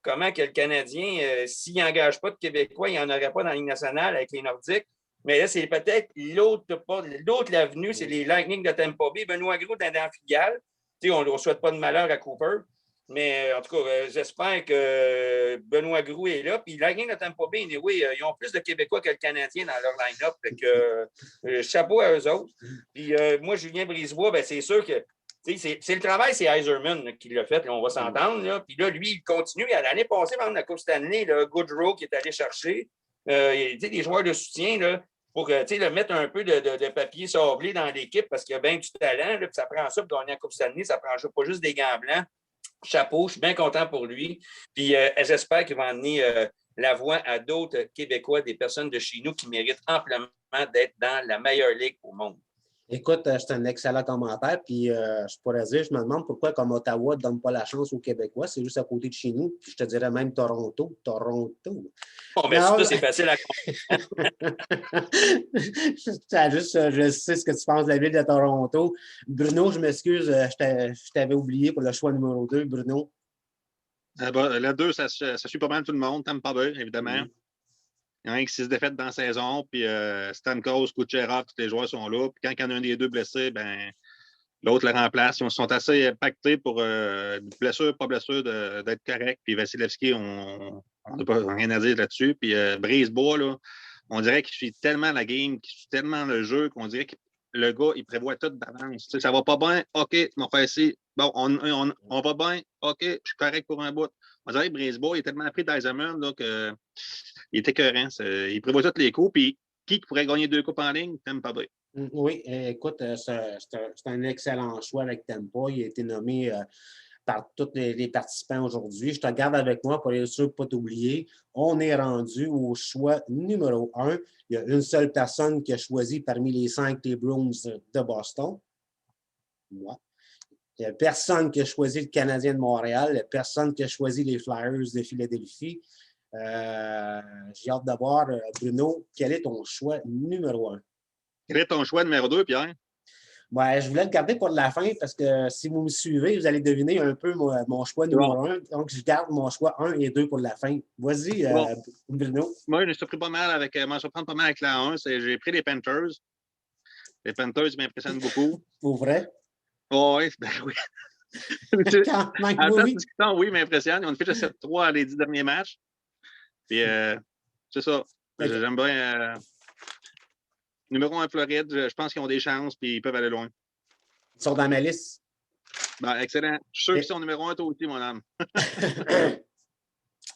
comment que le Canadien, s'il n'engage pas de Québécois, il n'y en aurait pas dans la Ligue nationale avec les Nordiques. Mais là, c'est peut-être l'autre l'avenue, c'est les Lightning de Tampa Bay. Benoît Gros dans la filiale. On ne souhaite pas de malheur à Cooper. Mais en tout cas, j'espère que Benoît Groux est là. Puis Lightning de Tampa Bay, oui, ils ont plus de Québécois que le Canadien dans leur line-up. Fait que chapeau à eux autres. Puis moi, Julien Brisebois, ben, c'est sûr que c'est le travail, c'est Yzerman qui l'a fait. Là, on va s'entendre. Là. Puis là, lui, il continue. L'année passée, pendant la Coupe Stanley, Goodrow qui est allé chercher des joueurs de soutien là, pour mettre un peu de papier sablé dans l'équipe parce qu'il y a bien du talent. Là, puis ça prend ça pour gagner la Coupe Stanley. Ça prend pas juste des gants blancs. Chapeau, je suis bien content pour lui. Puis j'espère qu'il va emmener la voix à d'autres Québécois, des personnes de chez nous qui méritent amplement d'être dans la meilleure ligue au monde. Écoute, c'est un excellent commentaire. Puis je pourrais dire, je me demande pourquoi, comme Ottawa ne donne pas la chance aux Québécois, c'est juste à côté de chez nous. Puis je te dirais même Toronto. Bon, mais ça, c'est facile à comprendre. Je sais ce que tu penses de la ville de Toronto. Bruno, je m'excuse, je t'avais oublié pour le choix numéro 2, Bruno. La 2, ça suit pas mal tout le monde. Tampa Bay, évidemment. Il y en a 6 défaites dans la saison. Puis Stamkos, Kucherov, tous les joueurs sont là. Puis quand il y en a un des deux blessés, ben l'autre le remplace. Ils sont assez pactés pour blessure, pas blessure, d'être correct. Puis Vasilevski, on n'a pas rien à dire là-dessus. Puis Brisebois, là, on dirait qu'il suit tellement la game, qu'il suit tellement le jeu qu'on dirait que le gars, il prévoit tout d'avance. Tu sais, ça va pas bien, OK, tu m'as fait ici. Bon, on va bien, OK, je suis correct pour un bout. On dirait que Brisebois, il est tellement appris d'Yzerman qu'il est écœurant. Il prévoit tous les coups. Puis qui pourrait gagner 2 coupes en ligne? Tampa Bay. Oui, écoute, c'est un excellent choix avec Tampa. Il a été nommé par tous les participants aujourd'hui. Je te garde avec moi pour être sûr de ne pas t'oublier. On est rendu au choix numéro 1. Il y a une seule personne qui a choisi parmi les 5 les Bruins de Boston. Moi. Il n'y a personne qui a choisi le Canadien de Montréal. Il n'y a personne qui a choisi les Flyers de Philadelphie. J'ai hâte de voir, Bruno, quel est ton choix numéro 1? Quel est ton choix numéro 2, Pierre? Ouais, je voulais le garder pour la fin parce que si vous me suivez, vous allez deviner un peu mon choix numéro 1. Donc, je garde mon choix 1 et 2 pour la fin. Vas-y, Bruno. Moi, je me suis pris pas mal avec la 1. J'ai pris les Panthers. Les Panthers m'impressionnent beaucoup. Pour vrai? Oh, oui, ben oui. Quand même, oui. Oui, ils m'impressionnent. Ils ont fait 7-3 les 10 derniers matchs. Puis, c'est ça. J'aime bien. Numéro 1, Floride, je pense qu'ils ont des chances et ils peuvent aller loin. Ils sont dans ma liste. Ben, excellent. Je suis sûr qu'ils sont numéro 1, toi aussi, mon âme.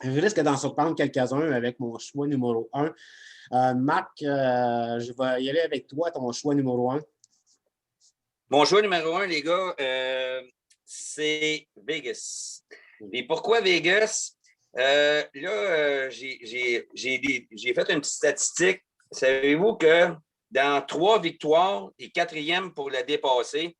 Je risque d'en surprendre quelques-uns avec mon choix numéro 1. Marc, je vais y aller avec toi, ton choix numéro 1. Mon choix numéro 1, les gars, c'est Vegas. Et pourquoi Vegas? J'ai fait une petite statistique. Savez-vous que dans 3 victoires et 4e pour le dépasser,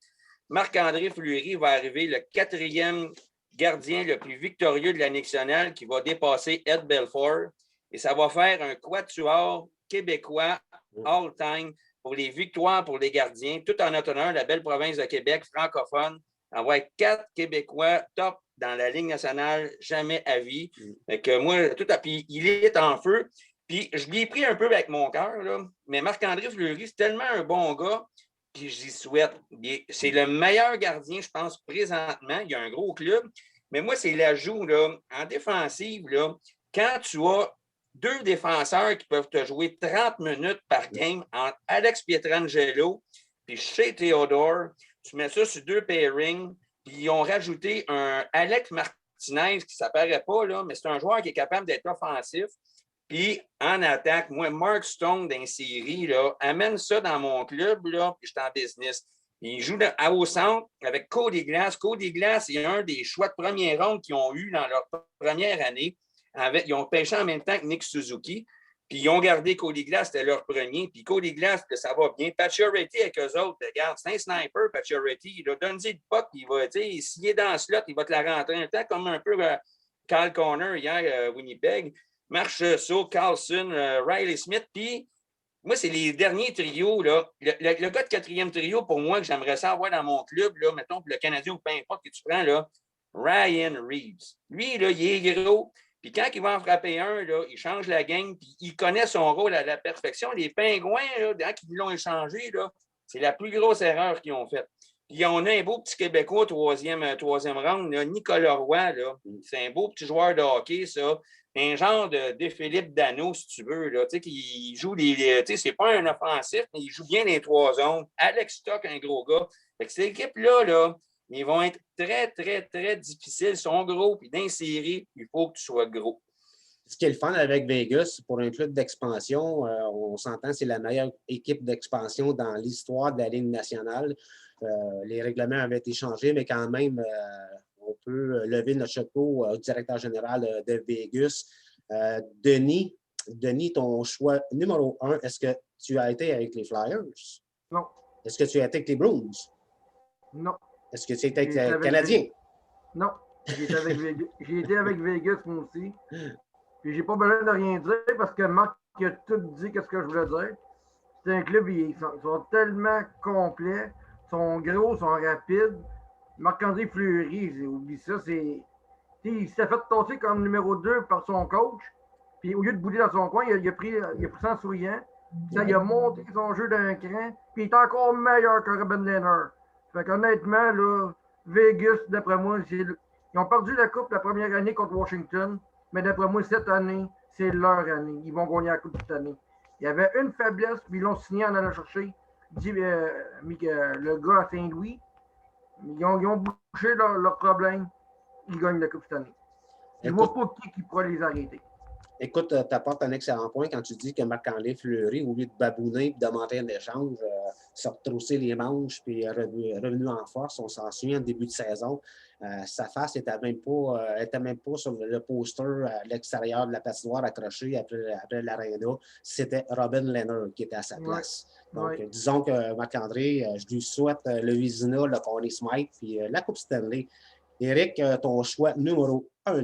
Marc-André Fleury va arriver le 4e gardien le plus victorieux de la nationale qui va dépasser Ed Belfour. Et ça va faire un quatuor québécois all-time pour les victoires pour les gardiens, tout en notre honneur, la belle province de Québec, francophone, avoir 4 Québécois top dans la Ligue nationale, jamais à vie. Fait que moi, puis il est en feu. Puis je l'ai pris un peu avec mon cœur, là, mais Marc-André Fleury, c'est tellement un bon gars, puis j'y souhaite. C'est le meilleur gardien, je pense, présentement. Il y a un gros club. Mais moi, c'est l'ajout, là, en défensive, là, quand tu as 2 défenseurs qui peuvent te jouer 30 minutes par game entre Alex Pietrangelo puis Shea Theodore, tu mets ça sur 2 pairings, puis ils ont rajouté un Alex Martinez qui ne s'apparaît pas, là, mais c'est un joueur qui est capable d'être offensif. Puis en attaque, moi, Mark Stone dans série, là, amène ça dans mon club, là, puis je suis en business. Il joue au centre avec Cody Glass. Cody Glass est un des choix de première ronde qu'ils ont eu dans leur première année. Ils ont pêché en même temps que Nick Suzuki. Puis ils ont gardé Cody Glass, c'était leur premier. Puis Cody Glass, ça va bien. Pacioretty avec eux autres, regarde, c'est un sniper, Pacioretty. Il a donné le puck, il va, s'il est dans le slot, il va te la rentrer un temps, comme un peu Kyle Connor hier, Winnipeg. Marchessault, Carlson, Riley Smith. Puis moi, c'est les derniers trios. Là. Le gars de 4e trio, pour moi, que j'aimerais ça avoir dans mon club, là, mettons, pour le Canadien ou peu importe que tu prends, là, Ryan Reeves. Lui, là, il est gros. Puis quand il va en frapper un, là, il change la game, puis il connaît son rôle à la perfection. Les Pingouins, là, quand ils l'ont échangé, là, c'est la plus grosse erreur qu'ils ont faite. Puis on a un beau petit Québécois, troisième round, là, Nicolas Roy. Là. C'est un beau petit joueur de hockey, ça. Un genre de Philippe Dano, si tu veux, là, qui joue c'est pas un offensif, mais il joue bien les 3 zones. Alex Stock, un gros gars. Fait que cette équipe-là, là, ils vont être très, très, très difficiles. Ils sont gros, puis dans les séries, il faut que tu sois gros. Ce qui est le fun avec Vegas, pour un club d'expansion, on s'entend, c'est la meilleure équipe d'expansion dans l'histoire de la Ligue nationale. Les règlements avaient été changés, mais quand même, on peut lever notre chapeau au directeur général de Vegas. Denis, ton choix numéro 1, est-ce que tu as été avec les Flyers? Non. Est-ce que tu as été avec les Bruins? Non. Est-ce que tu as été avec les Canadiens? Non. J'ai été avec Vegas, moi aussi. Puis j'ai pas besoin de rien dire parce que Marc a tout dit ce que je voulais dire. C'est un club, ils sont tellement complets, ils sont gros, ils sont rapides. Marc-André Fleury, oublie ça, il s'est fait tasser comme numéro 2 par son coach. Puis au lieu de bouder dans son coin, il a pris ça en souriant. Ça, il a monté son jeu d'un cran. Puis il est encore meilleur que Robin Lehner. Fait qu'honnêtement, là, Vegas, d'après moi, ils ont perdu la coupe la première année contre Washington. Mais d'après moi, cette année, c'est leur année. Ils vont gagner la coupe cette année. Il y avait une faiblesse, puis ils l'ont signé en allant chercher le gars à Saint-Louis. Ils ont bouché leur problème. Ils gagnent la coupe cette année. Je ne vois pas qui pourrait les arrêter. Écoute, tu apportes un excellent point quand tu dis que Marc-André Fleury, au lieu de babouiner et de demander un échange, s'est retroussé les manches puis revenu en force. On s'en souvient en début de saison. Sa face n'était même pas sur le poster à l'extérieur de la patinoire accrochée après l'aréna. C'était Robin Lehner qui était à sa place. Donc, disons que Marc-André, je lui souhaite le Vizina, le Conn Smythe puis la Coupe Stanley. Éric, ton choix numéro 1.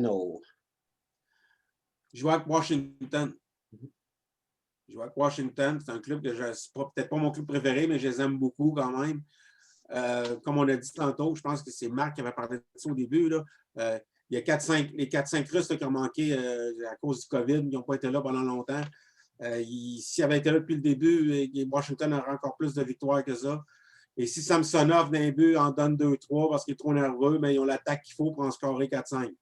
Je joue avec Washington. Je joue avec Washington. C'est un club que c'est peut-être pas mon club préféré, mais je les aime beaucoup quand même. Comme on a dit tantôt, je pense que c'est Marc qui avait parlé de ça au début. Là. Il y a les 4-5 Russes qui ont manqué à cause du COVID, ils n'ont pas été là pendant longtemps. S'ils avaient été là depuis le début, Washington aurait encore plus de victoires que ça. Et si Samsonov d'un but en donne 2-3 parce qu'il est trop nerveux, mais ils ont l'attaque qu'il faut pour en scorer 4-5.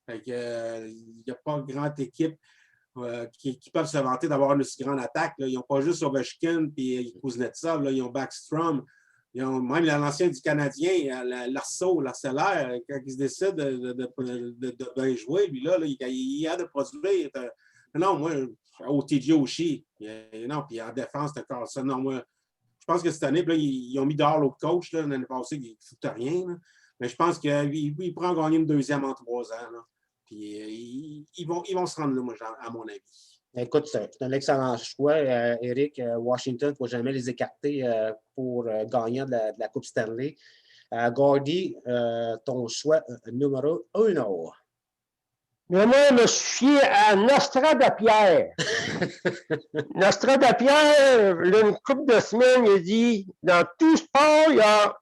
Fait que, il n'y a pas de grande équipe qui peuvent se vanter d'avoir une aussi grande attaque. Là. Ils n'ont pas juste Ovechkin et Kuznetsov, là. Ils ont Backstrom. Ils ont même l'ancien du Canadien, l'Arcellaire, quand il se décide de bien jouer, lui, là, il a de produire. Non, moi, au TJ Oshie. Non, puis en défense, de Carlson. Non, moi, Je pense que cette année, là, ils ont mis dehors l'autre coach. L'année passée, il ne foutait rien. Là. Mais je pense qu'il pourra en gagner une deuxième en 3 ans. Là. Puis ils vont se rendre là, moi, à mon avis. Écoute, c'est un excellent choix, Eric. Washington, il ne faut jamais les écarter pour gagner de la Coupe Stanley. Gordy, ton choix numéro 1. Mais moi, je me suis fié à Nostradapierre. Nostradapierre, une couple de semaines, il dit dans tout sport, il y a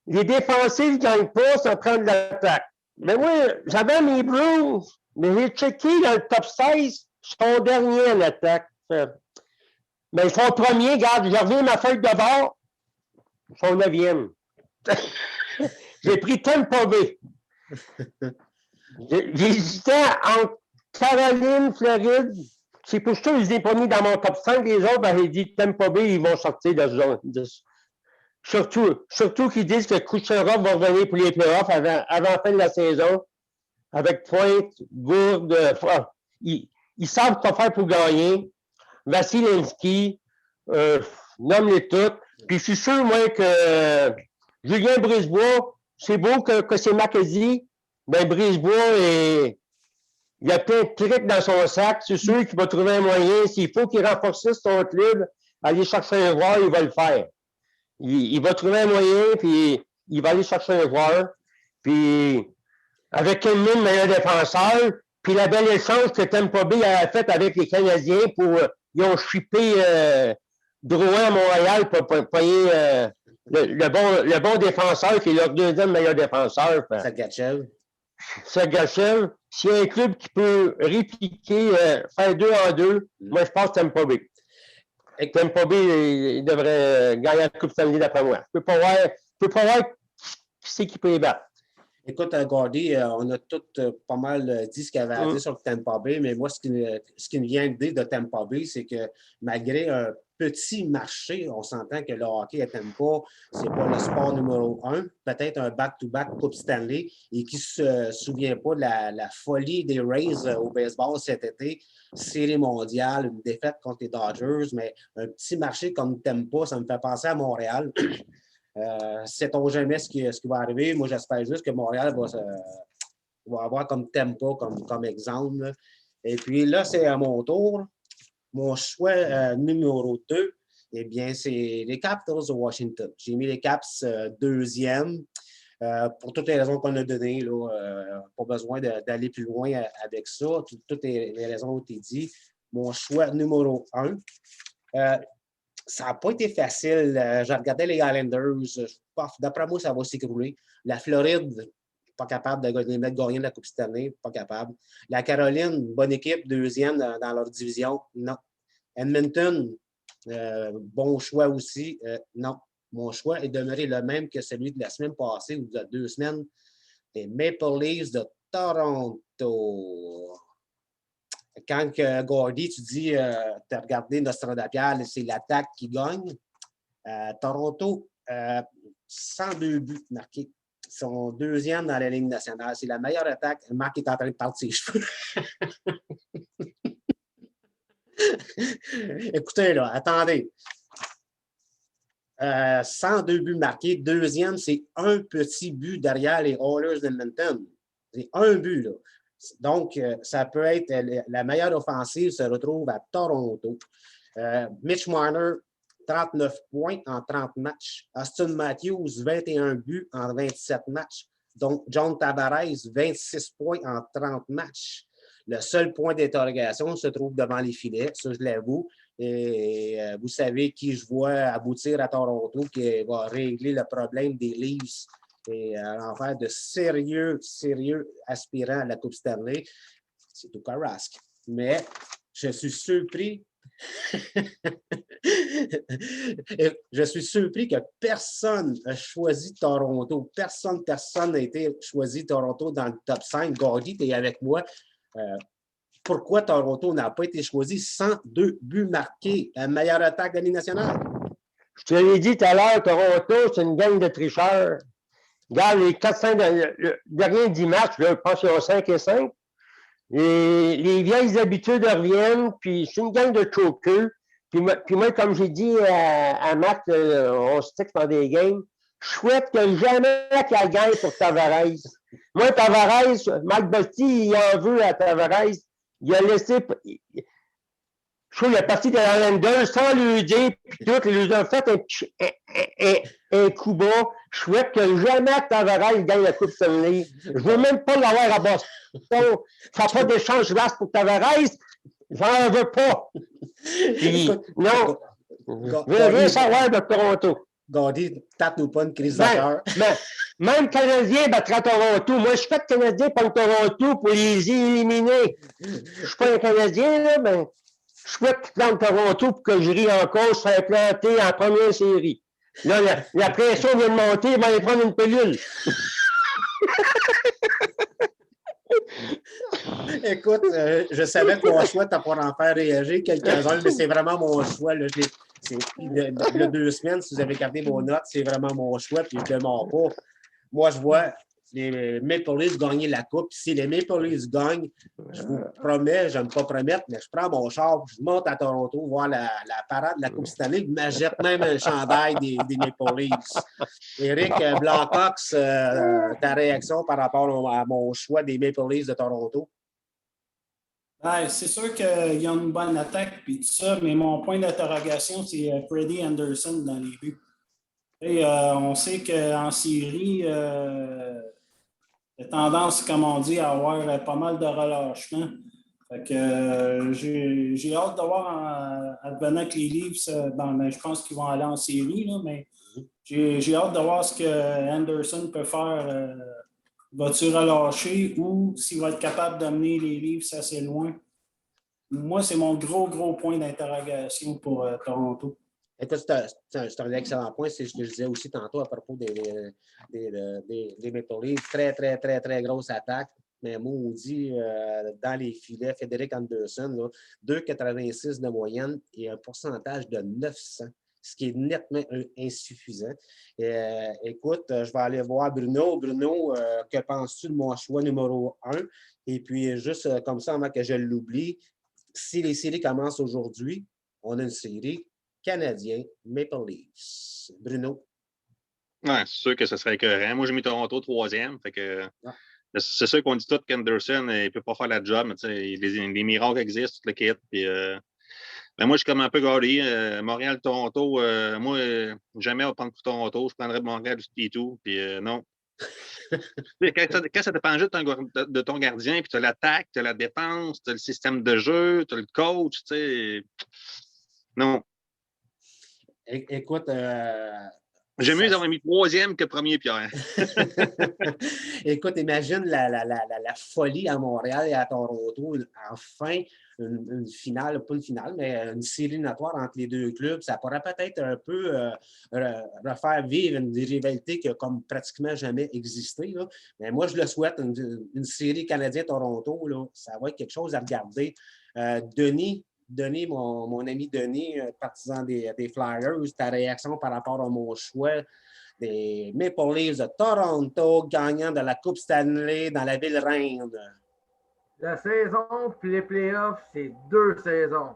les défensifs ne gagnent pas sans prendre l'attaque. Mais moi, j'avais mes Blues, mais j'ai checké dans le top 16, ils sont derniers en attaque. Mais ils sont premiers, regarde, j'ai revu ma feuille de bord, ils sont 9e. J'ai pris Tampa Bay. J'hésitais entre Caroline, Floride. C'est pour ça que je les ai pas mis dans mon top 5. Les autres, ben, j'ai dit Tampa Bay, ils vont sortir de ce zone. Surtout qu'ils disent que Kucherov va revenir pour les playoffs avant la fin de la saison. Avec Pointe, Gourde. Ils savent quoi faire pour gagner. Vasilevski, nomme-les toutes. Puis je suis sûr, moi, que Julien Brisebois, c'est beau que c'est Mackenzie, mais Brisebois, il a plein de trucs dans son sac. C'est sûr qu'il va trouver un moyen. S'il faut qu'il renforce son club, aller chercher un joueur, il va le faire. Il va trouver un moyen, puis il va aller chercher un joueur. Puis avec Kenman, meilleur défenseur, puis la belle échange que Tampa Bay a faite avec les Canadiens pour... ils ont shippé Drouin à Montréal pour payer le bon défenseur, qui est leur deuxième meilleur défenseur. Sergachev. S'il y a un club qui peut répliquer, faire 2-en-2, moi, je pense Tampa Bay. Et Tampa Bay, il devrait gagner la Coupe Stanley d'après moi. Je ne peux pas voir qui c'est qui peut les battre. Écoute, Gordy, on a tout pas mal dit ce qu'il y avait à dire sur le Tampa Bay, mais moi, ce qui me vient d'idée de Tampa Bay, c'est que malgré un petit marché, on s'entend que le hockey à Tampa, c'est pas le sport numéro 1, peut-être un back-to-back Coupe Stanley, et qui ne se souvient pas de la folie des Rays au baseball cet été, série mondiale, une défaite contre les Dodgers, mais un petit marché comme Tampa, ça me fait penser à Montréal. Sait-on jamais ce qui va arriver. Moi, j'espère juste que Montréal va avoir comme Tampa, comme exemple. Là. Et puis là, c'est à mon tour. Mon choix numéro 2, eh bien, c'est les Capitals de Washington. J'ai mis les Caps deuxième pour toutes les raisons qu'on a données. Pas besoin d'aller plus loin avec ça. Toutes les raisons ont été dites. Mon choix numéro 1. Ça n'a pas été facile. J'ai regardé les Islanders. D'après moi, ça va s'écrouler. La Floride, pas capable de gagner la Coupe Stanley, pas capable. La Caroline, bonne équipe, deuxième dans leur division, non. Edmonton, bon choix aussi, non. Mon choix est demeuré le même que celui de la semaine passée ou de 2 semaines. Les Maple Leafs de Toronto. Quand Gordy, tu dis, tu as regardé Nostradapierre, c'est l'attaque qui gagne. Toronto, 102 buts marqués. Ils sont deuxième dans la Ligue nationale. C'est la meilleure attaque. Marc est en train de perdre ses cheveux. Écoutez, là, attendez. 102 buts marqués. Deuxième, c'est un petit but derrière les Oilers d'Edmonton. C'est un but, là. Donc, ça peut être la meilleure offensive se retrouve à Toronto. Mitch Marner, 39 points en 30 matchs. Austin Matthews, 21 buts en 27 matchs. Donc, John Tavares, 26 points en 30 matchs. Le seul point d'interrogation se trouve devant les filets, ça je l'avoue. Et vous savez qui je vois aboutir à Toronto, qui va régler le problème des Leafs et en faire de sérieux aspirants à la Coupe Stanley. C'est tout Rask. Mais je suis surpris. Je suis surpris que personne n'a choisi Toronto. Personne n'a été choisi Toronto dans le top 5. Gordy, tu es avec moi. Pourquoi Toronto n'a pas été choisi? 102 buts marqués, la meilleure attaque de la Ligue nationale. Je te l'ai dit tout à l'heure, Toronto, c'est une gang de tricheurs. Regarde, les 4-5 derniers 10 matchs, là, je pense qu'ils ont 5 et 5. Les vieilles habitudes reviennent, puis c'est une gang de chokers. Puis moi, comme j'ai dit à Matt, on se texte dans des games, je souhaite que jamais qu'elle gagne pour Tavares. Moi, Tavares, Mike Botti, il en veut à Tavares. Il a laissé... Je trouve qu'il est parti de Islanders sans lui dire, puis tout, il lui a fait un coup bas. Je souhaite que jamais Tavares gagne la Coupe Stanley. Je ne veux même pas l'avoir à Boston. Ça n'a pas d'échange vaste pour Tavares. J'en veux pas. Puis, non. Je veux rien savoir de Toronto. Gaudy, tape-nous pas une crise de cœur. Même Canadien battra Toronto. Moi, je suis pas Canadien pour Toronto pour les éliminer. Je ne suis pas un Canadien, là, mais je souhaite qu'ils plantent Toronto pour que je rie encore, se faire planter en première série. Là, la pression vient de monter, il va aller prendre une pilule. Écoute, je savais que mon choix, tu pour en faire réagir quelques-uns, mais c'est vraiment mon choix. Là. Il y a 2 semaines, si vous avez gardé vos notes, c'est vraiment mon choix, puis je ne démarre pas. Moi, je vois les Maple Leafs gagner la Coupe. Si les Maple Leafs gagnent, je vous promets, je ne vais pas promettre, mais je prends mon char, je monte à Toronto, voir la parade de la Coupe Stanley, je m'achète même un chandail des Maple Leafs. Éric Blancox, ta réaction par rapport à mon choix des Maple Leafs de Toronto? Ouais, c'est sûr qu'il y a une bonne attaque et tout ça, mais mon point d'interrogation, c'est Freddie Anderson dans les buts. Et, on sait qu'en série, il y a tendance, comme on dit, à avoir pas mal de relâchement. Fait que j'ai hâte de voir advenant que les Leafs, je pense qu'ils vont aller en série, là, mais j'ai hâte de voir ce que Anderson peut faire. Va-tu relâcher ou s'il va être capable d'amener les Leafs assez loin? Moi, c'est mon gros point d'interrogation pour Toronto. C'est un excellent point. C'est ce que je disais aussi tantôt à propos des Maple Leafs. Très grosse attaque. Mais maudit, dans les filets, Frédéric Anderson, 2,86 de moyenne et un pourcentage de 900. Ce qui est nettement insuffisant. Écoute, je vais aller voir Bruno. Bruno, que penses-tu de mon choix numéro 1? Et puis, juste comme ça, avant que je l'oublie, si les séries commencent aujourd'hui, on a une série Canadien Maple Leafs. Bruno? Ouais, c'est sûr que ce serait écœurant. Moi, j'ai mis Toronto 3e. Fait que, c'est sûr qu'on dit tout qu'Anderson ne peut pas faire la job, mais les miracles existent, toute l'équipe. Puis, mais moi, je suis comme un peu gardé. Montréal-Toronto, moi, jamais on va prendre pour Toronto. Je prendrais Montréal et tout. Puis non. Quand ça dépend juste de ton gardien, puis tu as l'attaque, tu as la défense, tu as le système de jeu, tu as le coach, tu sais. Non. Écoute. J'aime mieux avoir mis 3e que premier, Pierre. Écoute, imagine la folie à Montréal et à Toronto. Enfin, une finale, pas une finale, mais une série éliminatoire entre les deux clubs. Ça pourrait peut-être un peu refaire vivre une rivalité qui a comme pratiquement jamais existé. Là. Mais moi, je le souhaite, une série Canadien-Toronto, là, ça va être quelque chose à regarder. Denis, mon ami Denis, partisan des Flyers, ta réaction par rapport à mon choix des Maple Leafs de Toronto, gagnant de la Coupe Stanley dans la ville reine? La saison puis les playoffs, c'est 2 saisons.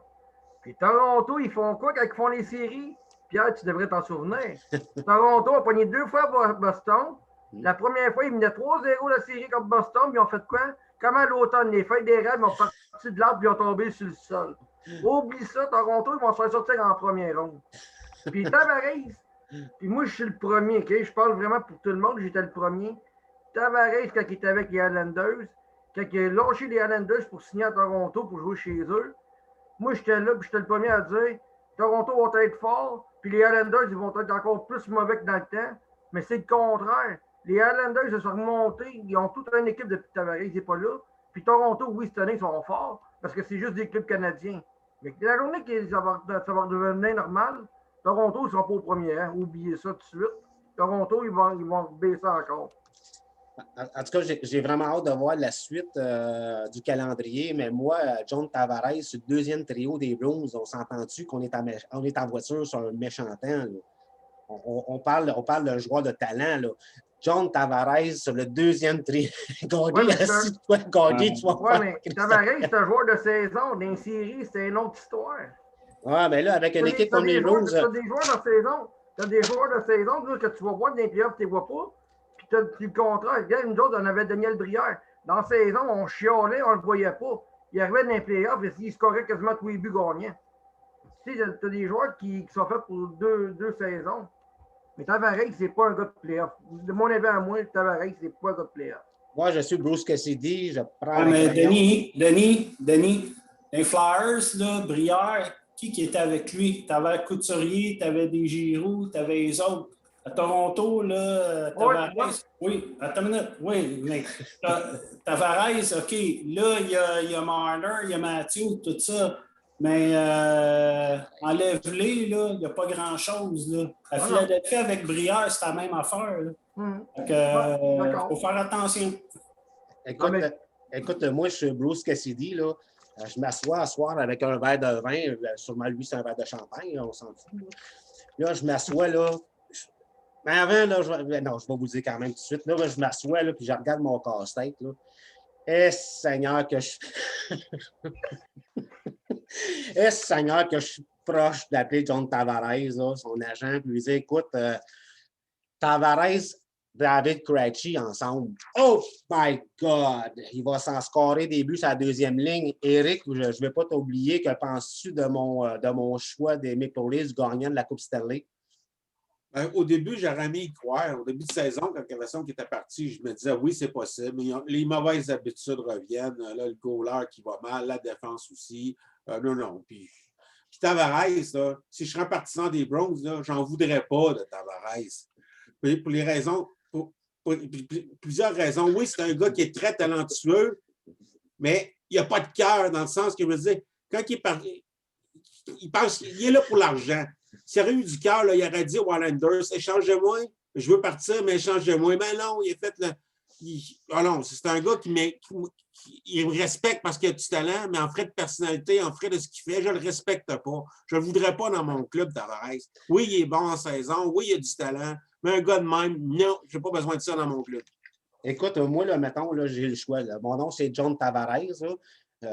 Puis Toronto, ils font quoi quand ils font les séries? Pierre, tu devrais t'en souvenir. Toronto a pogné 2 fois Boston. La première fois, ils menaient 3-0 la série contre Boston, puis ils ont fait quoi? Comme à l'automne, les feuilles d'érable ont parti de l'arbre et ils ont tombé sur le sol. Oublie ça, Toronto, ils vont se faire sortir en première ronde. Puis Tavares, puis moi, je suis le premier, OK? Je parle vraiment pour tout le monde, j'étais le premier. Tavares, quand il était avec les Islanders, quand il a lâché les Islanders pour signer à Toronto pour jouer chez eux, moi, j'étais là, puis j'étais le premier à dire Toronto va être fort, puis les Islanders, ils vont être encore plus mauvais que dans le temps. Mais c'est le contraire. Les Islanders, ils se sont remontés, ils ont toute une équipe depuis Tavares, il n'est pas là. Puis Toronto, oui, cette année, ils sont forts, parce que c'est juste des clubs canadiens. Mais la journée que ça va devenir normal, Toronto, ils ne seront pas au premier rang. Oubliez ça tout de suite. Toronto, ils vont baisser encore. En tout cas, j'ai vraiment hâte de voir la suite du calendrier, mais moi, John Tavares, sur le deuxième trio des Blues, on s'entend-tu qu'on est en voiture sur un méchant temps? On parle d'un joueur de talent. Là. John Tavares sur le deuxième trio. Gaudy, assis-toi, Gaudy, tu vas mais Tavares, c'est un joueur de saison. Dans une série, c'est une autre histoire. Ouais, mais là, avec une équipe comme les Blues. Tu as des joueurs de saison. Tu as des joueurs de saison que tu vas voir dans les playoffs, tu ne les vois pas. Puis tu le contraire. Regarde, nous autres, on avait Daniel Brière. Dans la saison, on chialait, on ne le voyait pas. Il arrivait dans les playoffs et il scorait quasiment tous les buts gagnants. Tu sais, tu as des joueurs qui sont faits pour deux saisons. Mais Tavares, c'est pas un gars de playoff. De mon avis à moi, Tavares, c'est pas un gars de playoff. Moi, je suis Bruce Cassidy, je prends. Mais Denis, les Flyers, là, Brière, qui était avec lui? Tu avais Couturier, tu avais des Giroux, tu avais les autres. À Toronto, là, Tavares. Oui, attends une minute. Oui, mais Tavares, OK, là, il y a Marner, il y a Matthews, tout ça. Mais enlève-les, là, il n'y a pas grand-chose. Là. À Philadelphie, avec Brière, c'est la même affaire. Il faut faire attention. Écoute, moi, je suis Bruce Cassidy, là. Je m'assois à soir avec un verre de vin. Sûrement, lui, c'est un verre de champagne, là, on s'en fout. Là, je m'assois, là. Mais avant, là, je vais vous dire quand même tout de suite. Là, je m'assois, là, puis je regarde mon casse-tête, là. Seigneur, que je... Seigneur, que je suis proche d'appeler John Tavares, là, son agent, puis lui dire, écoute, Tavares, David Krejci ensemble. Oh my God! Il va s'en scorer des buts à la deuxième ligne. Éric, je ne vais pas t'oublier. Que penses-tu de mon choix des Maple Leafs gagnant de la Coupe Stanley? Au début, j'aurais aimé y croire. Au début de saison, quand Cavasson qui était parti, je me disais oui, c'est possible. Mais les mauvaises habitudes reviennent. Là, le goaler qui va mal, la défense aussi. Non. Puis Tavares, là, si je serais partisan des Browns, j'en voudrais pas de Tavares. Pour les raisons, pour plusieurs raisons. Oui, c'est un gars qui est très talentueux, mais il n'a pas de cœur dans le sens que je veux dire, quand il pense qu'il est là pour l'argent. S'il aurait eu du cœur, il aurait dit aux Islanders, échangez-moi, je veux partir, mais échangez-moi. Mais non, il a fait le. Non, c'est un gars qui me respecte parce qu'il a du talent, mais en frais de personnalité, en frais de ce qu'il fait, je ne le respecte pas. Je ne le voudrais pas dans mon club, Tavares. Oui, il est bon en saison, oui, il a du talent, mais un gars de même, non, je n'ai pas besoin de ça dans mon club. Écoute, moi, là, mettons, là, j'ai le choix. Là. Mon nom, c'est John Tavares. Je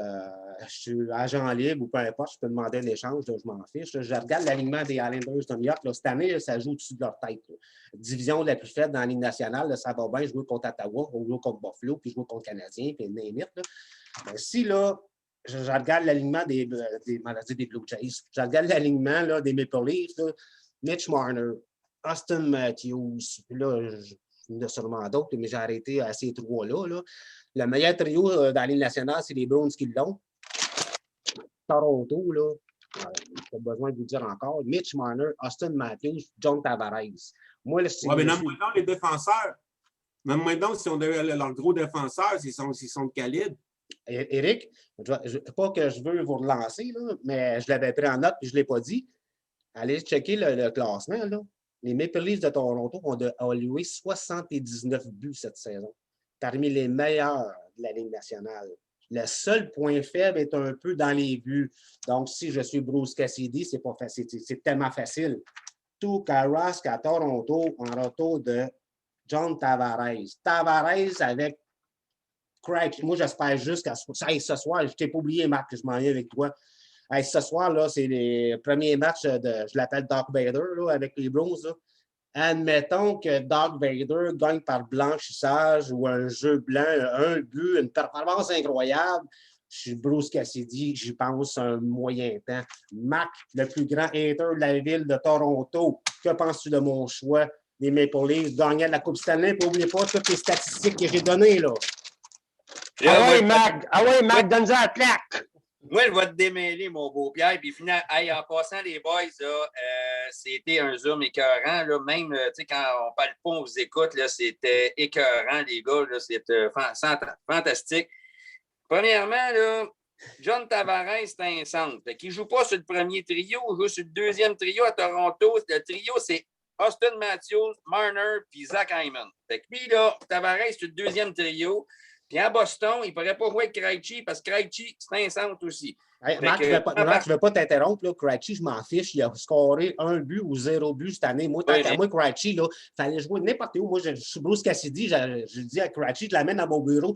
suis agent libre ou peu importe, je peux demander l'échange, je m'en fiche. Je regarde l'alignement des Islanders de New York. Là, cette année, là, ça joue au-dessus de leur tête. Là. Division la plus faible dans la Ligue nationale, là, ça va bien jouer contre Ottawa, jouer contre Buffalo, puis jouer contre Canadiens, puis Name-it. Si là, je regarde l'alignement des Blue Jays, je regarde l'alignement là, des Maple Leafs, là, Mitch Marner, Austin Matthews, puis là, il y en a sûrement d'autres, mais j'ai arrêté à ces trois-là. Là. Le meilleur trio dans la Ligue nationale, c'est les Browns qui l'ont. Toronto, là, pas besoin de vous dire encore. Mitch Marner, Austin Matthews, John Tavares. Moi, là, mais nomme-moi donc les défenseurs. Nomme-moi donc si on a leurs gros défenseurs, s'ils sont de calibre. Éric, pas que je veux vous relancer, là, mais je l'avais pris en note et je ne l'ai pas dit. Allez checker le classement. Là. Les Maple Leafs de Toronto ont alloué 79 buts cette saison, parmi les meilleurs de la Ligue nationale. Le seul point faible est un peu dans les buts. Donc, si je suis Bruce Cassidy, c'est pas facile. C'est tellement facile. Tout Carrasque à Toronto en retour de John Tavares. Tavares avec Craig. Moi, j'espère juste qu'à ce soir, je t'ai pas oublié, Marc, que je m'en viens avec toi. Hey, ce soir, là, c'est les premiers matchs je l'appelle Doc Vader là, avec les Browns. Là. Admettons que Doc Vader gagne par blanchissage ou un jeu blanc, un but, une performance incroyable. Je suis Bruce Cassidy, j'y pense un moyen temps. Mac, le plus grand hater de la ville de Toronto, que penses-tu de mon choix des Maple Leafs gagnant la Coupe Stanley? N'oubliez pas toutes les statistiques que j'ai données. Là. Ah ouais, Mac, donne-en la plaque! Moi, je vais te démêler, mon beau Pierre. Puis finalement, en passant, les boys, c'était un Zoom écœurant. Là, même quand on parle pas, on vous écoute, là, c'était écœurant, les gars. Là, c'était fantastique. Premièrement, là, John Tavares, c'est un centre. Il ne joue pas sur le premier trio, il joue sur le deuxième trio à Toronto. Le trio, c'est Austin Matthews, Marner puis Zach Hyman. Fait que lui, là, Tavares, c'est le deuxième trio. Puis à Boston, il ne pourrait pas jouer avec Krejci parce que Krejci, c'est un centre aussi. Hey, Marc, tu ne veux pas t'interrompre. Krejci, je m'en fiche. Il a scoré 1 but ou 0 but cette année. Moi, tant qu'à moi, Krejci, il fallait jouer n'importe où. Moi, je suis Bruce Cassidy. Je dis à Krejci, je l'amène à mon bureau.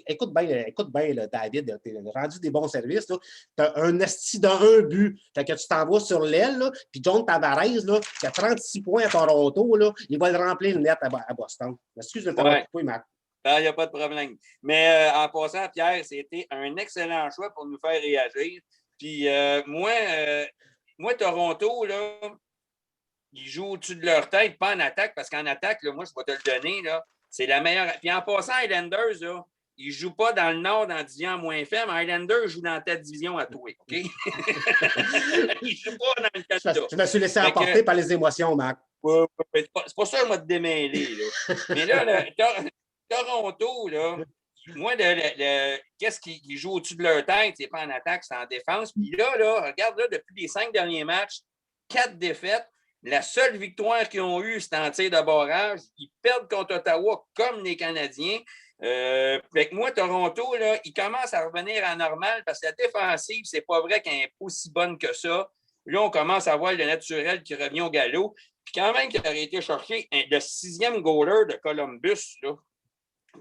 Écoute bien, là, David, tu as rendu des bons services. Tu as un esti d'un but. Fait que tu t'en vas sur l'aile. Puis John Tavares, là, qui a 36 points à Toronto, là, il va le remplir le net à Boston. Excuse de t'avoir coupé, Marc. Il n'y a pas de problème. Mais en passant, Pierre, c'était un excellent choix pour nous faire réagir. Puis moi, Toronto, là, ils jouent au-dessus de leur tête, pas en attaque, parce qu'en attaque, là, moi, je vais te le donner, là, c'est la meilleure. Puis en passant, Islanders, là, ils ne jouent pas dans le Nord, dans la division moins faible. Islanders jouent dans ta division à toi, OK? Ils ne jouent pas dans le Canada. Je me suis laissé emporter par les émotions, Marc. C'est pas ça que je vais te démêler. Là. Mais là, Toronto, là, moi, qu'est-ce qu'ils jouent au-dessus de leur tête? C'est pas en attaque, c'est en défense. Puis là, regarde, là, depuis les 5 derniers matchs, 4 défaites. La seule victoire qu'ils ont eue, c'était en tir de barrage. Ils perdent contre Ottawa comme les Canadiens. Fait que moi, Toronto, là, ils commencent à revenir à normal parce que la défensive, c'est pas vrai qu'elle est aussi bonne que ça. Là, on commence à voir le naturel qui revient au galop. Puis quand même qu'il aurait été cherché le 6e goaler de Columbus, là,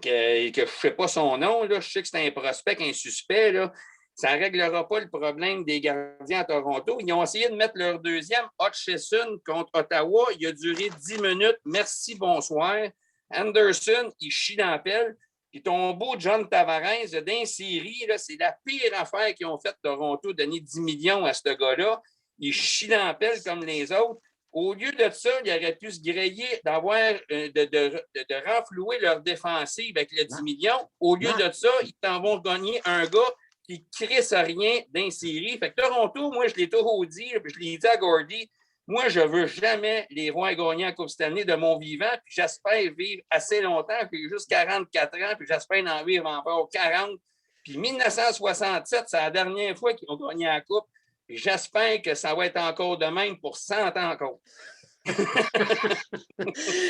que je ne sais pas son nom, là, je sais que c'est un prospect, un suspect, là, ça ne réglera pas le problème des gardiens à Toronto. Ils ont essayé de mettre leur deuxième, Hutchison, contre Ottawa. Il a duré 10 minutes. Merci, bonsoir. Anderson, il chie dans la pelle. Puis ton beau John Tavares, d'une série, là, c'est la pire affaire qu'ils ont faite Toronto, donner 10 millions à ce gars-là. Il chie dans la pelle comme les autres. Au lieu de ça, il aurait pu se griller d'avoir de renflouer leur défensive avec le 10 millions. Au lieu de ça, ils t'en vont gagner un gars qui crisse à rien d'une série. Fait que Toronto, moi, je l'ai toujours dit, je l'ai dit à Gordy, moi, je ne veux jamais les voir gagner en Coupe Stanley de mon vivant, puis j'espère vivre assez longtemps, puis juste 44 ans, puis j'espère en vivre encore 40. Puis 1967, c'est la dernière fois qu'ils ont gagné la Coupe. Puis j'espère que ça va être encore de même pour 100 ans encore.